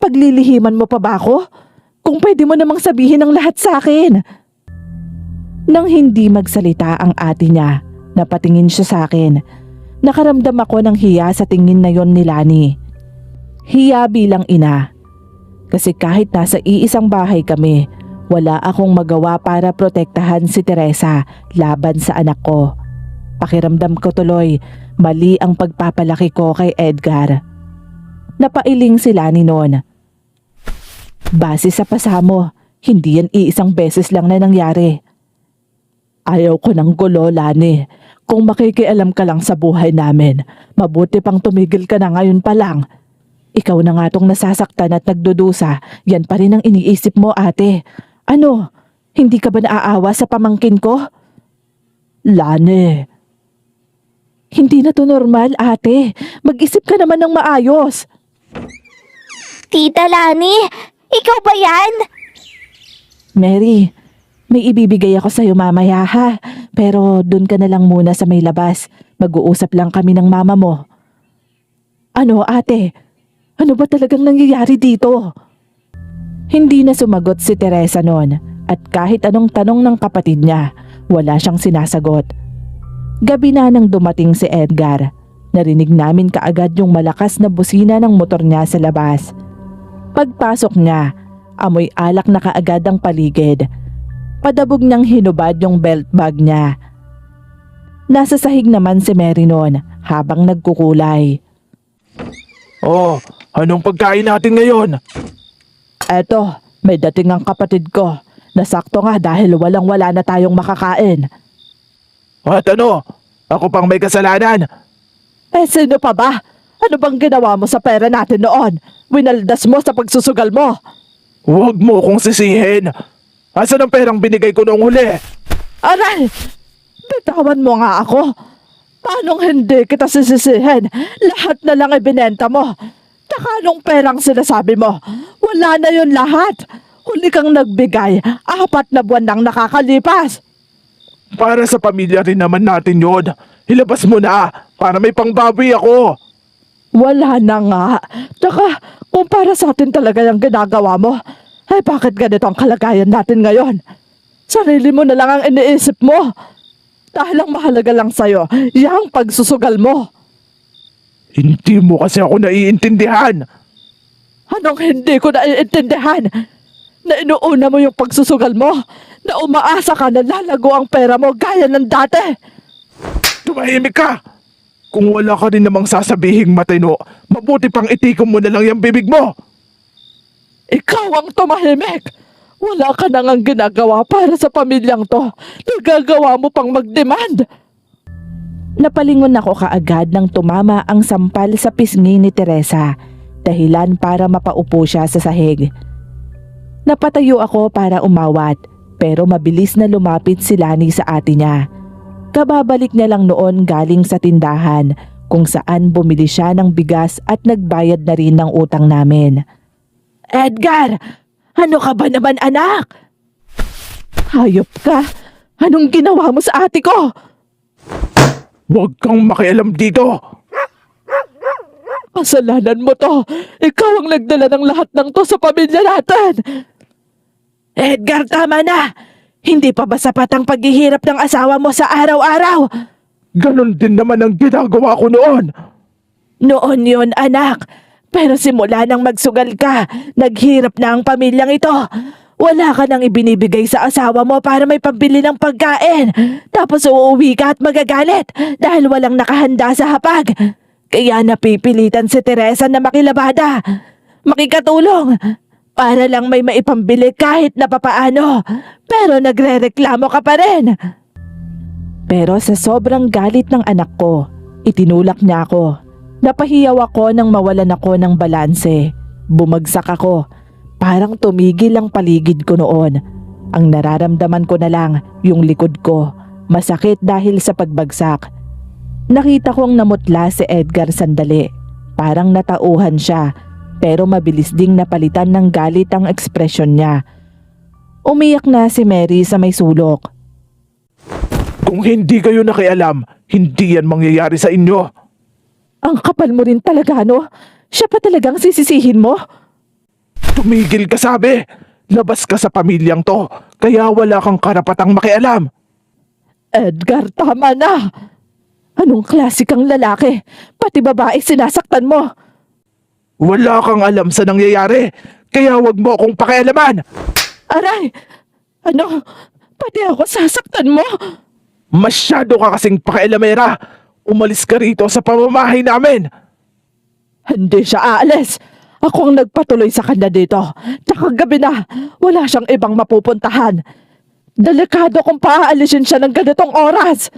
Speaker 1: Paglilihiman mo pa ba ako? Kung pwede mo namang sabihin ang lahat sa akin. Nang hindi magsalita ang ate niya, napatingin siya sa akin. Nakaramdam ako ng hiya sa tingin na yon ni Lani. Hiya bilang ina. Kasi kahit nasa iisang bahay kami, wala akong magawa para protektahan si Teresa laban sa anak ko. Pakiramdam ko tuloy, mali ang pagpapalaki ko kay Edgar. Napailing si Lani noon. Base sa pasamo, hindi yan iisang beses lang na nangyari. Ayaw ko ng gulo, Lani. Kung makikialam ka lang sa buhay namin, mabuti pang tumigil ka na ngayon pa lang. Ikaw na nga tong nasasaktan at nagdudusa, yan pa rin ang iniisip mo, ate. Hindi ka ba naaawa sa pamangkin ko? Lani. Hindi na to normal, ate. Mag-isip ka naman ng maayos.
Speaker 3: Tita Lani, ikaw ba yan?
Speaker 1: Mary, may ibibigay ako sa'yo mamaya ha. Pero dun ka na lang muna sa may labas. Mag-uusap lang kami ng mama mo. Ate? Ano ba talagang nangyayari dito? Hindi na sumagot si Teresa noon at kahit anong tanong ng kapatid niya, wala siyang sinasagot. Gabi na nang dumating si Edgar. Narinig namin kaagad yung malakas na busina ng motor niya sa labas. Pagpasok niya, amoy alak na kaagad ang paligid. Padabog niyang hinubad yung belt bag niya. Nasa sahig naman si Mary noon habang nagkukulay.
Speaker 2: Oh, anong pagkain natin ngayon?
Speaker 1: Eto, may dating ang kapatid ko. Nasakto nga dahil walang-wala na tayong makakain.
Speaker 2: At ako pang may kasalanan.
Speaker 1: Sino pa ba? Ano bang ginawa mo sa pera natin noon? Winaldas mo sa pagsusugal mo.
Speaker 2: Huwag mo kong sisihin. Asan ang perang binigay ko noong huli?
Speaker 1: Aray! Bitawan mo nga ako. Paanong hindi kita sisisihin? Lahat na lang ibinenta mo. Tsaka anong perang sinasabi mo? Wala na yun lahat. Huli kang nagbigay. 4 na buwan nang nakakalipas.
Speaker 2: Para sa pamilya rin naman natin yun. Ilabas mo na para may pangbaboy ako.
Speaker 1: Wala na nga. Tsaka kung para sa atin talaga yung ginagawa mo, ay bakit ganito ang kalagayan natin ngayon? Sarili mo na lang ang iniisip mo. Dahil ang mahalaga lang sa'yo, yung pagsusugal mo.
Speaker 2: Hindi mo kasi ako naiintindihan.
Speaker 1: Anong hindi ko naiintindihan? Na inuuna mo yung pagsusugal mo? Na umaasa ka na lalago ang pera mo gaya ng dati?
Speaker 2: Tumahimik ka! Kung wala ka rin namang sasabihing matino, mabuti pang itikom mo na lang yung bibig mo.
Speaker 1: Ikaw ang tumahimik! Wala ka nang ang ginagawa para sa pamilyang to. Nagagawa mo pang mag-demand. Napalingon ako kaagad nang tumama ang sampal sa pisngi ni Teresa, dahilan para mapaupo siya sa sahig. Napatayo ako para umawat pero mabilis na lumapit si Lani sa ate niya. Kababalik niya lang noon galing sa tindahan kung saan bumili siya ng bigas at nagbayad na rin ng utang namin. Edgar! Ano ka ba naman anak? Hayop ka! Anong ginawa mo sa ate ko?
Speaker 2: Huwag kang makialam dito!
Speaker 1: Kasalanan mo to! Ikaw ang nagdala ng lahat ng to sa pamilya natin! Edgar, tama na! Hindi pa ba sapat ang paghihirap ng asawa mo sa araw-araw?
Speaker 2: Ganon din naman ang ginagawa ko noon.
Speaker 1: Noon yun, anak. Pero simula nang magsugal ka, naghirap na ang pamilyang ito. Wala ka nang ibinibigay sa asawa mo para may pambili ng pagkain. Tapos uuwi ka at magagalit dahil walang nakahanda sa hapag. Kaya napipilitan si Teresa na makilabada, makikatulong, para lang may maipambili kahit na papaano. Pero nagrereklamo ka pa rin. Pero sa sobrang galit ng anak ko, itinulak niya ako. Napahiyaw ako nang mawalan ako ng balanse. Bumagsak ako. Parang tumigil ang paligid ko noon. Ang nararamdaman ko na lang yung likod ko. Masakit dahil sa pagbagsak. Nakita kong namutla si Edgar sandali. Parang natauhan siya. Pero mabilis ding napalitan ng galit ang ekspresyon niya. Umiyak na si Mary sa may sulok.
Speaker 2: Kung hindi kayo nakialam, hindi yan mangyayari sa inyo.
Speaker 1: Ang kapal mo rin talaga, no? Siya pa talagang sisisihin mo?
Speaker 2: Tumigil ka, sabi! Labas ka sa pamilyang to, kaya wala kang karapatang makialam.
Speaker 1: Edgar, tama na! Anong klase kang lalaki? Pati babae sinasaktan mo!
Speaker 2: Wala kang alam sa nangyayari, kaya wag mo akong pakialaman!
Speaker 1: Aray! Ano? Pati ako sasaktan mo?
Speaker 2: Masyado ka kasing pakialamera! Umalis ka rito sa pamamahay namin!
Speaker 1: Hindi siya aalis! Ako ang nagpatuloy sa kanya dito. Tsaka gabi na, wala siyang ibang mapupuntahan. Delikado kung paaalisin siya ng ganitong oras.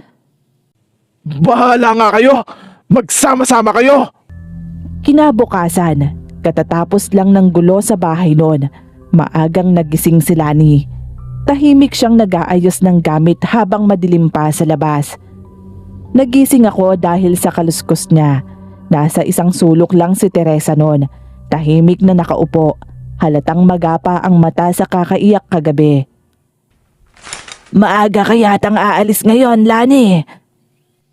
Speaker 2: Bahala nga kayo! Magsama-sama kayo!
Speaker 1: Kinabukasan, katatapos lang ng gulo sa bahay noon, maagang nagising si Lani. Tahimik siyang nag-aayos ng gamit habang madilim pa sa labas. Nagising ako dahil sa kaluskos niya. Nasa isang sulok lang si Teresa noon. Tahimik na nakaupo. Halatang magapa ang mata sa kakaiyak kagabi. Maaga ka yatang aalis ngayon, Lani.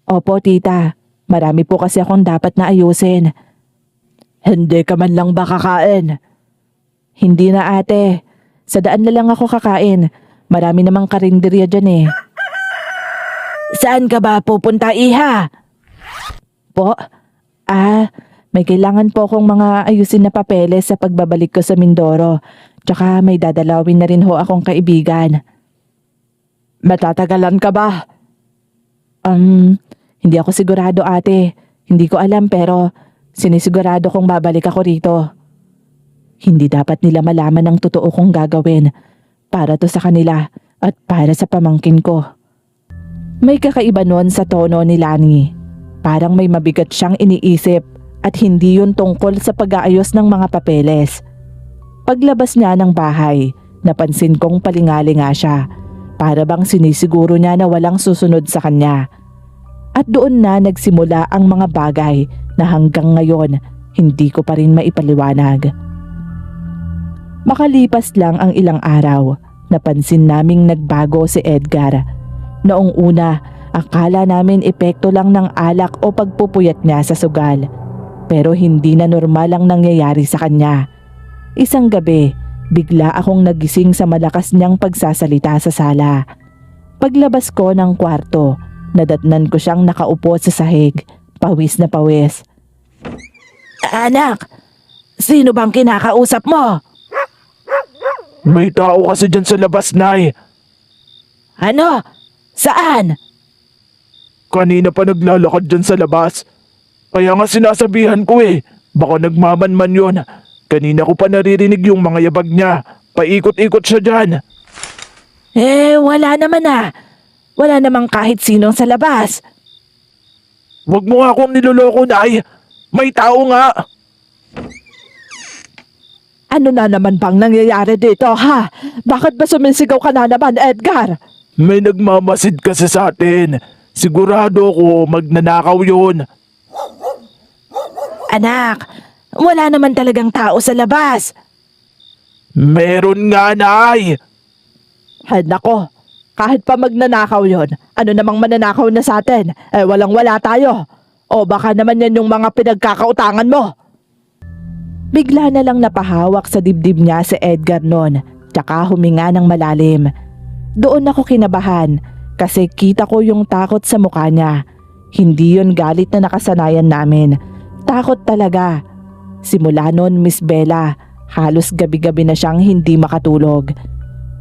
Speaker 1: Opo, tita. Marami po kasi akong dapat na ayusin. Hindi ka man lang ba kakain? Hindi na ate. Sa daan na lang ako kakain. Marami namang karinderya dyan eh. Saan ka ba pupunta, iha? Po? May kailangan po akong mga ayusin na papeles sa pagbabalik ko sa Mindoro. Tsaka may dadalawin na rin ho akong kaibigan. Matatagalan ka ba? Hindi ako sigurado ate. Hindi ko alam pero sinisigurado kong babalik ako rito. Hindi dapat nila malaman ang totoo kong gagawin. Para to sa kanila at para sa pamangkin ko. May kakaiba nun sa tono ni Lani. Parang may mabigat siyang iniisip at hindi yun tungkol sa pag-aayos ng mga papeles. Paglabas niya ng bahay, napansin kong palingali nga siya. Para bang sinisiguro niya na walang susunod sa kanya. At doon na nagsimula ang mga bagay na hanggang ngayon hindi ko pa rin maipaliwanag. Makalipas lang ang ilang araw, napansin naming nagbago si Edgar. Noong una, akala namin epekto lang ng alak o pagpupuyat niya sa sugal. Pero hindi na normal ang nangyayari sa kanya. Isang gabi, bigla akong nagising sa malakas niyang pagsasalita sa sala. Paglabas ko ng kwarto, nadatnan ko siyang nakaupo sa sahig, pawis na pawis. Anak, sino bang kinakausap mo?
Speaker 2: May tao kasi dyan sa labas, Nay.
Speaker 1: Ano? Saan?
Speaker 2: Kanina pa naglalakad dyan sa labas. Kaya nga sinasabihan ko eh. Baka nagmamanman yun. Kanina ko pa naririnig yung mga yabag niya. Paikot-ikot siya dyan.
Speaker 1: Wala naman ah. Wala namang kahit sinong sa labas.
Speaker 2: Huwag mo nga akong niloloko, Nay. May tao nga.
Speaker 1: Ano na naman bang nangyayari dito, ha? Bakit ba sumisigaw ka na naman, Edgar?
Speaker 2: May nagmamasid kasi sa atin. Sigurado ko magnanakaw yun.
Speaker 1: Anak, wala naman talagang tao sa labas.
Speaker 2: Meron nga, Nay.
Speaker 1: Ay, nako. Kahit pa magnanakaw yon, ano namang mananakaw na sa atin? Walang-wala tayo. O baka naman yan yung mga pinagkakautangan mo. Bigla na lang napahawak sa dibdib niya si Edgar noon, tsaka huminga ng malalim. Doon ako kinabahan kasi kita ko yung takot sa mukha niya. Hindi yon galit na nakasanayan namin. Takot talaga. Simula noon, Miss Bella, halos gabi-gabi na siyang hindi makatulog.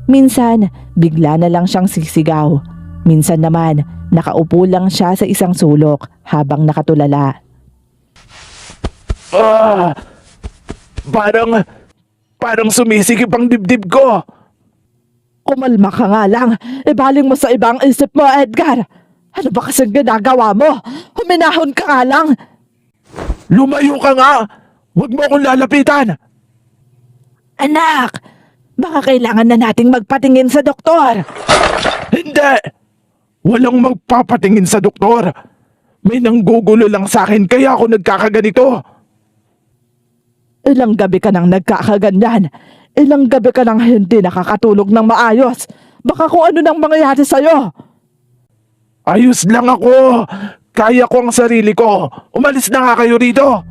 Speaker 1: Minsan, bigla na lang siyang sisigaw. Minsan naman, nakaupo lang siya sa isang sulok habang nakatulala.
Speaker 2: Parang sumisikip ang dibdib ko.
Speaker 1: Kumalma ka nga lang. Ibaling mo sa ibang isip mo, Edgar. Ano ba kasing ginagawa mo? Huminahon ka nga lang.
Speaker 2: Lumayo ka nga. Huwag mo akong lalapitan.
Speaker 1: Anak, baka kailangan na nating magpatingin sa doktor.
Speaker 2: Hindi. Walang magpapatingin sa doktor. May nanggugulo lang sa akin kaya ako nagkakaganito.
Speaker 1: Ilang gabi ka nang nagkakaganyan. Ilang gabi ka nang hindi nakakatulog ng maayos. Baka kung ano nang mangyayari sa'yo.
Speaker 2: Ayos lang ako. Kaya ko ang sarili ko. Umalis na nga kayo rito.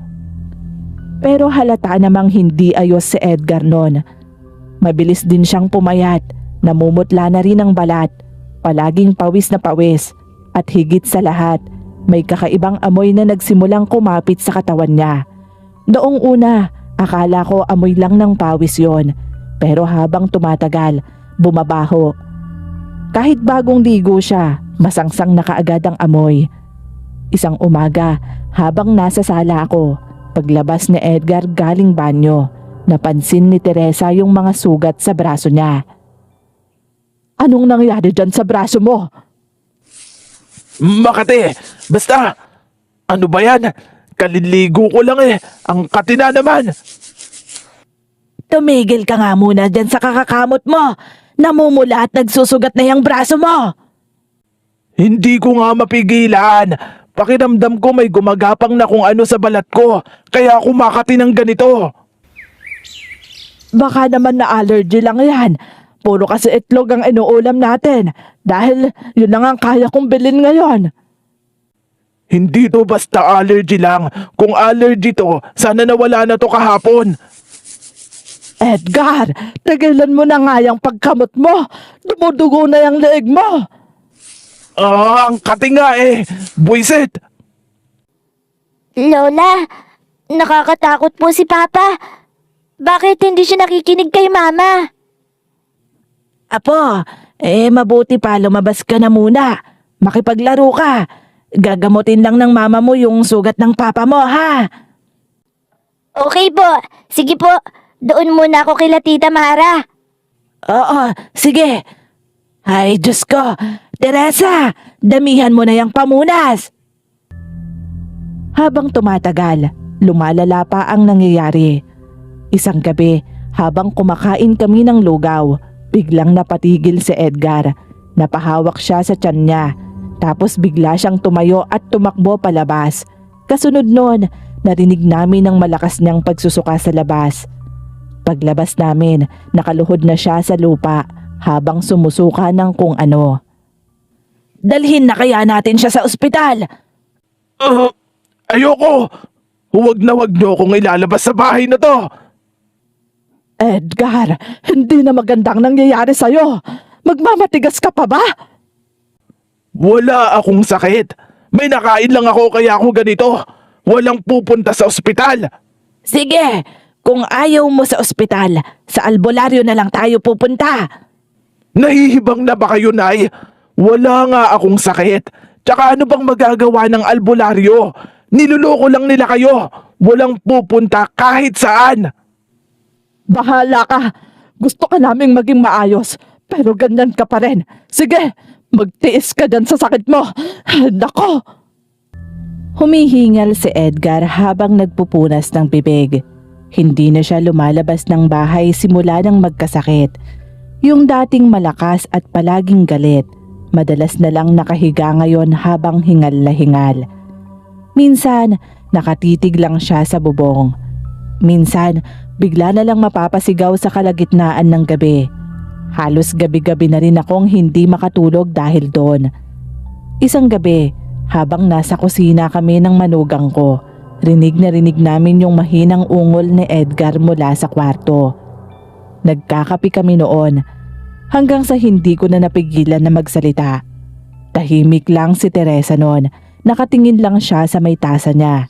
Speaker 1: Pero halata namang hindi ayos si Edgar noon. Mabilis din siyang pumayat. Namumutla na rin ang balat. Palaging pawis na pawis. At higit sa lahat, may kakaibang amoy na nagsimulang kumapit sa katawan niya. Noong una, akala ko amoy lang ng pawis yon. Pero habang tumatagal, bumabaho. Kahit bagong ligo siya, masangsang na kaagad ang amoy. Isang umaga, habang nasa sala ako, paglabas ni Edgar galing banyo, napansin ni Teresa yung mga sugat sa braso niya. Anong nangyari dyan sa braso mo?
Speaker 2: Makati! Basta! Ano ba yan? Kaliligo ko lang eh. Ang katina naman.
Speaker 1: Tumigil ka nga muna dyan sa kakakamot mo. Namumula at nagsusugat na yung braso mo.
Speaker 2: Hindi ko nga mapigilan. Pakiramdam ko may gumagapang na kung ano sa balat ko. Kaya ako makati ng ganito.
Speaker 1: Baka naman na allergy lang yan. Puro kasi itlog ang inuulam natin. Dahil yun lang ang kaya kong bilhin ngayon.
Speaker 2: Hindi to basta allergy lang. Kung allergy to, sana nawala na to kahapon.
Speaker 1: Edgar, tigilan mo na nga yung pagkamot mo. Dumudugo na yung leeg mo.
Speaker 2: Ang kati nga eh. Buisit.
Speaker 3: Lola, nakakatakot po si Papa. Bakit hindi siya nakikinig kay Mama?
Speaker 1: Apo, mabuti pa lumabas ka na muna. Makipaglaro ka. Gagamutin lang ng mama mo yung sugat ng papa mo, ha?
Speaker 3: Okay po. Sige po. Doon muna ako kila Tita Mara.
Speaker 1: Oo, sige. Ay, Diyos ko. Teresa, damihan mo na yung pamunas. Habang tumatagal, lumalala pa ang nangyayari. Isang gabi, habang kumakain kami ng lugaw, biglang napatigil si Edgar. Napahawak siya sa tiyan niya. Tapos bigla siyang tumayo at tumakbo palabas. Kasunod noon, narinig namin ang malakas niyang pagsusuka sa labas. Paglabas namin, nakaluhod na siya sa lupa habang sumusuka ng kung ano. Dalhin na kaya natin siya sa ospital?
Speaker 2: Ayoko. Huwag niyo akong ilalabas sa bahay na to.
Speaker 1: Edgar, hindi na magandang nangyayari sa'yo. Magmamatigas ka pa ba?
Speaker 2: Wala akong sakit. May nakain lang ako kaya ako ganito. Walang pupunta sa ospital.
Speaker 1: Sige, kung ayaw mo sa ospital, sa albularyo na lang tayo pupunta.
Speaker 2: Nahihibang na ba kayo, Nay? Wala nga akong sakit. Tsaka ano bang magagawa ng albularyo? Niluloko lang nila kayo. Walang pupunta kahit saan.
Speaker 1: Bahala ka. Gusto ka naming maging maayos, pero ganyan ka pa rin. Sige, magtiis ka dyan sa sakit mo. Nako! Humihingal si Edgar habang nagpupunas ng bibig. Hindi na siya lumalabas ng bahay simula nang magkasakit. Yung dating malakas at palaging galit, madalas na lang nakahiga ngayon habang hingal na hingal. Minsan, nakatitig lang siya sa bubong. Minsan, bigla na lang mapapasigaw sa kalagitnaan ng gabi. Halos gabi-gabi na rin akong hindi makatulog dahil doon. Isang gabi, habang nasa kusina kami ng manugang ko, rinig namin yung mahinang ungol ni Edgar mula sa kwarto. Nagkakapi kami noon, hanggang sa hindi ko na napigilan na magsalita. Tahimik lang si Teresa noon, nakatingin lang siya sa may tasa niya.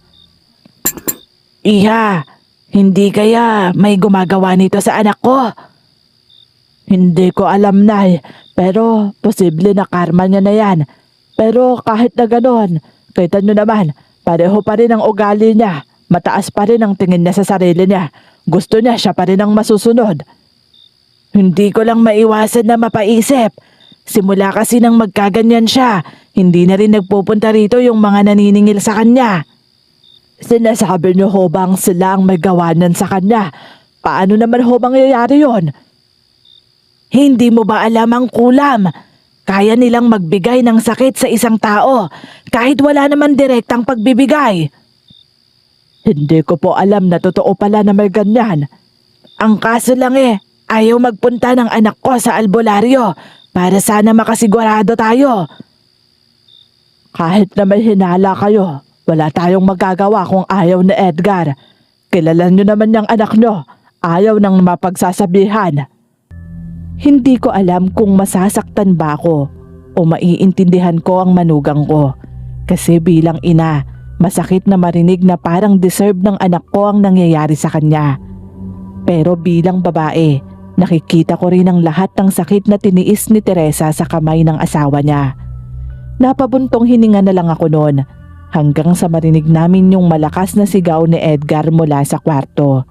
Speaker 1: Iha, hindi kaya may gumagawa nito sa anak ko? Hindi ko alam, Nay, pero posible na karma niya na yan. Pero kahit na ganon, kita nyo naman, pareho pa rin ang ugali niya. Mataas pa rin ang tingin niya sa sarili niya. Gusto niya siya pa rin ang masusunod. Hindi ko lang maiwasan na mapaisip. Simula kasi nang magkaganyan siya, hindi na rin nagpupunta rito yung mga naniningil sa kanya. Sinasabi niyo ho bang sila ang may gawanan sa kanya? Paano naman ho bang yayari yon? Hindi mo ba alam ang kulam? Kaya nilang magbigay ng sakit sa isang tao kahit wala naman direktang pagbibigay. Hindi ko po alam na totoo pala na may ganyan. Ang kaso lang ayaw magpunta ng anak ko sa albularyo para sana makasigurado tayo. Kahit na may hinala kayo, wala tayong magagawa kung ayaw ni Edgar. Kilala niyo naman yung anak niyo, ayaw nang mapagsasabihan. Hindi ko alam kung masasaktan ba ako o maiintindihan ko ang manugang ko. Kasi bilang ina, masakit na marinig na parang deserve ng anak ko ang nangyayari sa kanya. Pero bilang babae, nakikita ko rin ang lahat ng sakit na tiniis ni Teresa sa kamay ng asawa niya. Napabuntong hininga na lang ako noon hanggang sa marinig namin yung malakas na sigaw ni Edgar mula sa kwarto.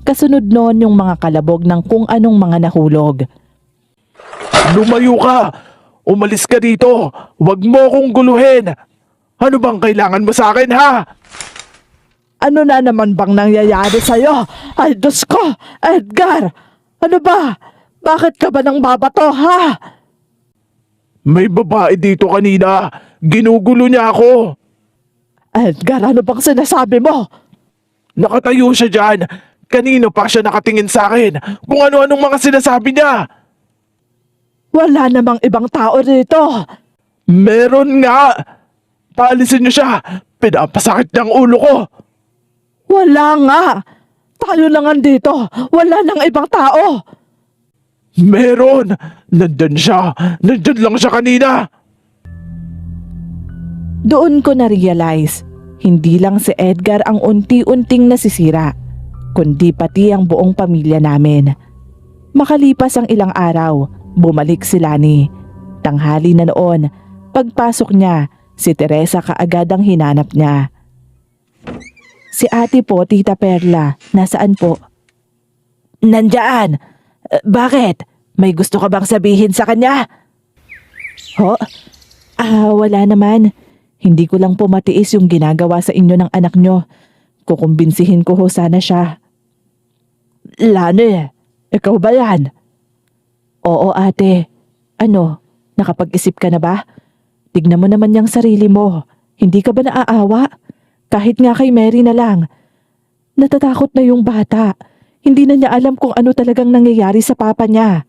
Speaker 1: Kasunod noon yung mga kalabog ng kung anong mga nahulog.
Speaker 2: Lumayo ka! Umalis ka dito! Huwag mo akong guluhin! Ano bang kailangan mo sa akin, ha? Ano na naman bang nangyayari sa'yo? Ay, Diyos ko! Edgar! Ano ba? Bakit ka ba nang babato, ha? May babae dito kanina. Ginugulo niya ako. Edgar, ano bang sinasabi mo? Nakatayo siya dyan. Kanino pa siya nakatingin sa akin? Kung ano-anong mga sinasabi niya. Wala namang ibang tao dito. Meron nga. Paalisin niyo siya. Pinapasakit niyang ulo ko. Wala nga. Tayo lang andito. Wala nang ibang tao. Meron. Nandun siya. Nandun lang siya kanina.
Speaker 1: Doon ko na-realize, hindi lang si Edgar ang unti-unting nasisira, kundi pati ang buong pamilya namin. Makalipas ang ilang araw, bumalik si Lani. Tanghali na noon, pagpasok niya, si Teresa kaagad ang hinanap niya. Si ate po, Tita Perla, nasaan po? Nandyan. Bakit? May gusto ka bang sabihin sa kanya? Ho? Wala naman. Hindi ko lang po matiis yung ginagawa sa inyo ng anak nyo. Kukumbinsihin ko ho sana siya. Lani, ikaw ba yan? Oo ate. Ano, nakapag-isip ka na ba? Tignan mo naman yung sarili mo. Hindi ka ba naaawa? Kahit nga kay Mary na lang. Natatakot na yung bata. Hindi na niya alam kung ano talagang nangyayari sa papa niya.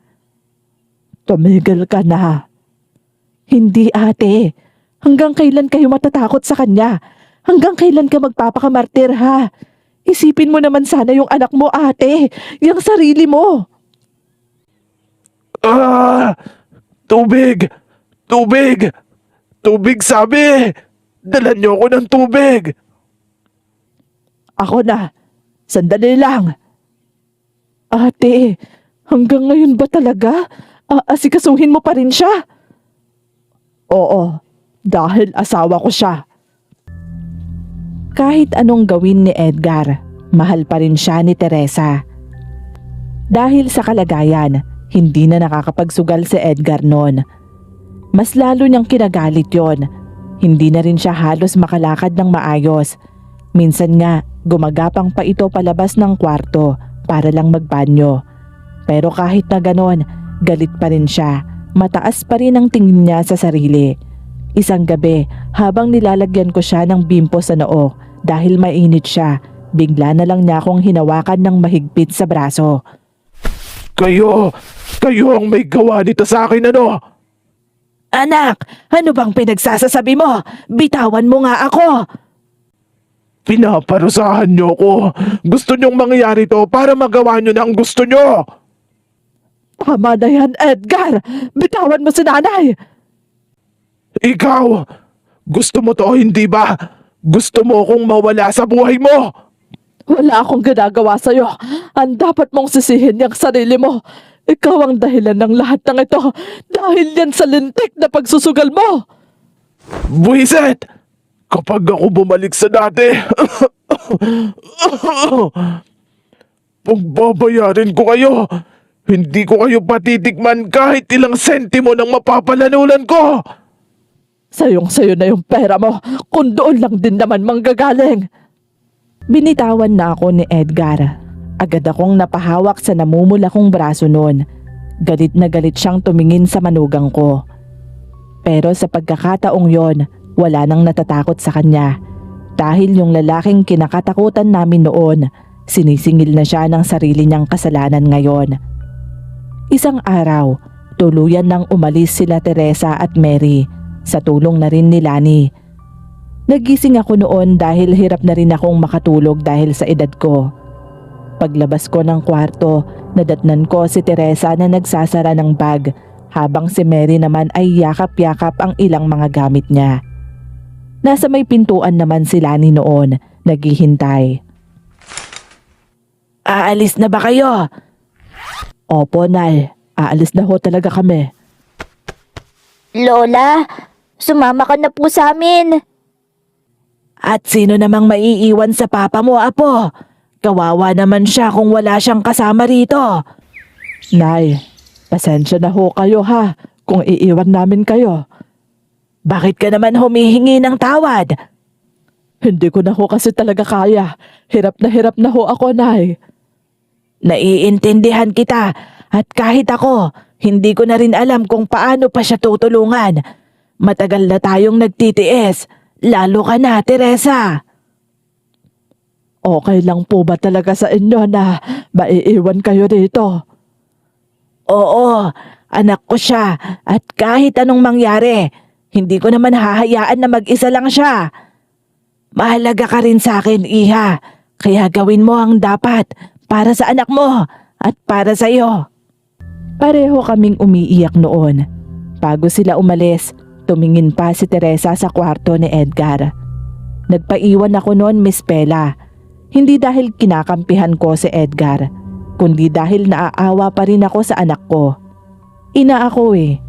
Speaker 1: Tumigil ka na. Hindi ate. Hanggang kailan kayo matatakot sa kanya? Hanggang kailan ka magpapakamartir ha? Isipin mo naman sana yung anak mo ate. Yung sarili mo.
Speaker 2: Tubig! Tubig! Tubig sabi! Dalan niyo ako ng tubig!
Speaker 1: Ako na. Sandali lang. Ate, hanggang ngayon ba talaga? Asikasuhin mo pa rin siya? Oo, dahil asawa ko siya. Kahit anong gawin ni Edgar, mahal pa rin siya ni Teresa. Dahil sa kalagayan, hindi na nakakapagsugal si Edgar noon. Mas lalo niyang kinagalit yon. Hindi na rin siya halos makalakad ng maayos. Minsan nga, Gumagapang pa ito palabas ng kwarto para lang magbanyo. Pero kahit na ganon, galit pa rin siya. Mataas pa rin ang tingin niya sa sarili. Isang gabi, habang nilalagyan ko siya ng bimpo sa noo dahil mainit siya, bigla na lang niya akong hinawakan ng mahigpit sa braso.
Speaker 2: Kayo ang may gawa nito sa akin ano?
Speaker 1: Anak, ano bang pinagsasasabi mo? Bitawan mo nga ako!
Speaker 2: Pinaparusahan niyo ko. Gusto niyong mangyari to para magawa niyo na ang gusto niyo.
Speaker 1: Tama na yan, Edgar! Bitawan mo si nanay!
Speaker 2: Ikaw, gusto mo to hindi ba? Gusto mo kong mawala sa buhay mo?
Speaker 1: Wala akong ginagawa sa'yo. Ang dapat mong sisihin yung sarili mo. Ikaw ang dahilan ng lahat ng ito dahil yan sa lintik na pagsusugal mo.
Speaker 2: Buisit! Kapag ako bumalik sa dati, pagbabayarin ko kayo. Hindi ko kayo patitikman kahit ilang sentimo ng mapapalanulan ko.
Speaker 1: Sayong-sayo na yung pera mo kung doon lang din naman manggagaling. Binitawan na ako ni Edgar. Agad akong napahawak sa namumula kong braso noon. Galit na galit siyang tumingin sa manugang ko. Pero sa pagkakataong yon, wala nang natatakot sa kanya. Dahil yung lalaking kinakatakutan namin noon, sinisingil na siya ng sarili niyang kasalanan ngayon. Isang araw, tuluyan nang umalis sila Teresa at Mary sa tulong na rin ni Lani. Nagising ako noon dahil hirap na rin akong makatulog dahil sa edad ko. Paglabas ko ng kwarto, nadatnan ko si Teresa na nagsasara ng bag habang si Mary naman ay yakap-yakap ang ilang mga gamit niya. Nasa may pintuan naman si Lani noon, naghihintay. Aalis na ba kayo? Opo, Nay. Aalis na ho talaga kami.
Speaker 3: Lola, sumama ka na po sa amin.
Speaker 1: At sino namang maiiwan sa papa mo, Apo? Kawawa naman siya kung wala siyang kasama rito. Nay, pasensya na ho kayo ha kung iiwan namin kayo. Bakit ka naman humihingi ng tawad? Hindi ko na ho kasi talaga kaya. Hirap na ho ako, Nay. Naiintindihan kita at kahit ako, hindi ko na rin alam kung paano pa siya tutulungan. Matagal na tayong nagtitiis, lalo ka na, Teresa. Okay lang po ba talaga sa inyo na maiiwan kayo dito? Oo, anak ko siya at kahit anong mangyari, hindi ko naman hahayaan na mag-isa lang siya. Mahalaga ka rin sa akin, Iha, kaya gawin mo ang dapat para sa anak mo at para sa iyo. Pareho kaming umiiyak noon. Bago sila umalis, tumingin pa si Teresa sa kwarto ni Edgar. Nagpaiwan ako noon, Miss Bella. Hindi dahil kinakampihan ko si Edgar, kundi dahil naaawa pa rin ako sa anak ko. Ina ako eh.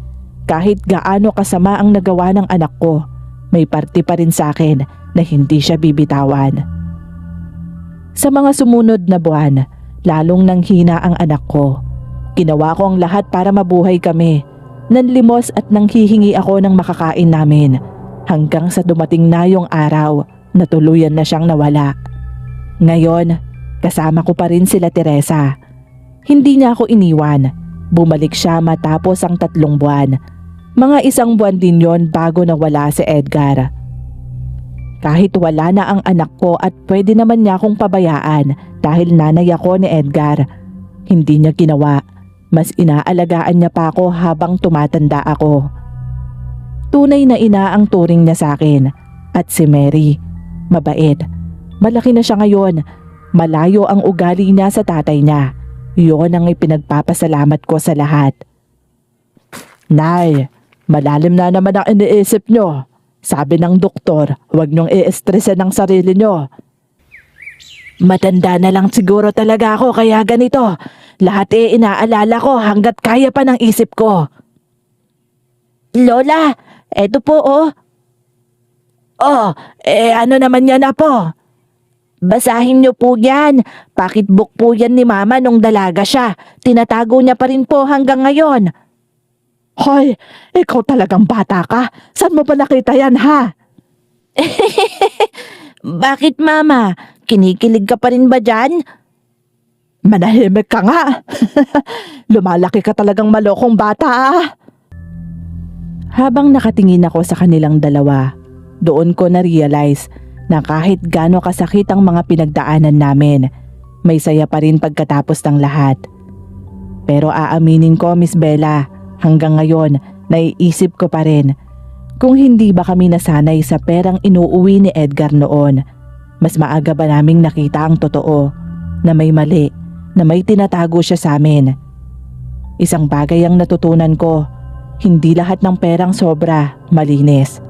Speaker 1: Kahit gaano kasama ang nagawa ng anak ko, may parte pa rin sa akin na hindi siya bibitawan. Sa mga sumunod na buwan, lalong nanghina ang anak ko. Ginawa ko ang lahat para mabuhay kami. Nanlimos at nanghihingi ako ng makakain namin hanggang sa dumating na yung araw na tuluyan na siyang nawala. Ngayon, kasama ko pa rin sila Teresa. Hindi niya ako iniwan. Bumalik siya matapos ang 3 buwan. Mga 1 buwan din yon bago nawala si Edgar. Kahit wala na ang anak ko at pwede naman niya akong pabayaan dahil nanay ako ni Edgar, hindi niya ginawa. Mas inaalagaan niya pa ako habang tumatanda ako. Tunay na ina ang turing niya sa akin. At si Mary, mabait. Malaki na siya ngayon. Malayo ang ugali niya sa tatay niya. Yun ang ipinagpapasalamat ko sa lahat. Nay, malalim na naman ang iniisip nyo. Sabi ng doktor, huwag niyong i-estresan ang sarili nyo. Matanda na lang siguro talaga ako kaya ganito. Lahat inaalala ko hanggat kaya pa ng isip ko. Lola, eto po oh. Oh, ano naman yan po? Basahin niyo po yan. Pocketbook po yan ni Mama nung dalaga siya. Tinatago niya pa rin po hanggang ngayon. Hoy, ikaw talagang bata ka. Saan mo ba nakita yan ha?
Speaker 3: Bakit mama? Kinikilig ka pa rin ba dyan?
Speaker 1: Manahimik ka nga. Lumalaki ka talagang malokong bata ah. Habang nakatingin ako sa kanilang dalawa, doon ko na-realize na kahit gaano kasakit ang mga pinagdaanan namin, may saya pa rin pagkatapos ng lahat. Pero aaminin ko, Miss Bella, hanggang ngayon, naiisip ko pa rin, kung hindi ba kami nasanay sa perang inuuwi ni Edgar noon, mas maaga ba naming nakita ang totoo, na may mali, na may tinatago siya sa amin. Isang bagay ang natutunan ko, hindi lahat ng perang sobra, malinis.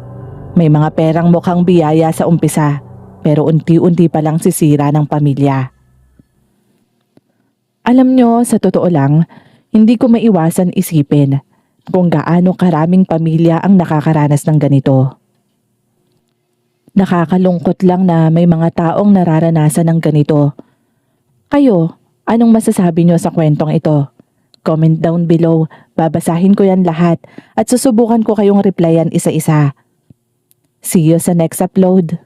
Speaker 1: May mga perang mukhang biyaya sa umpisa, pero unti-unti pa lang sisira ng pamilya. Alam nyo, sa totoo lang, hindi ko maiwasan isipin kung gaano karaming pamilya ang nakakaranas ng ganito. Nakakalungkot lang na may mga taong nararanasan ng ganito. Kayo, anong masasabi nyo sa kwentong ito? Comment down below, babasahin ko yan lahat at susubukan ko kayong replyan isa-isa. See you sa next upload.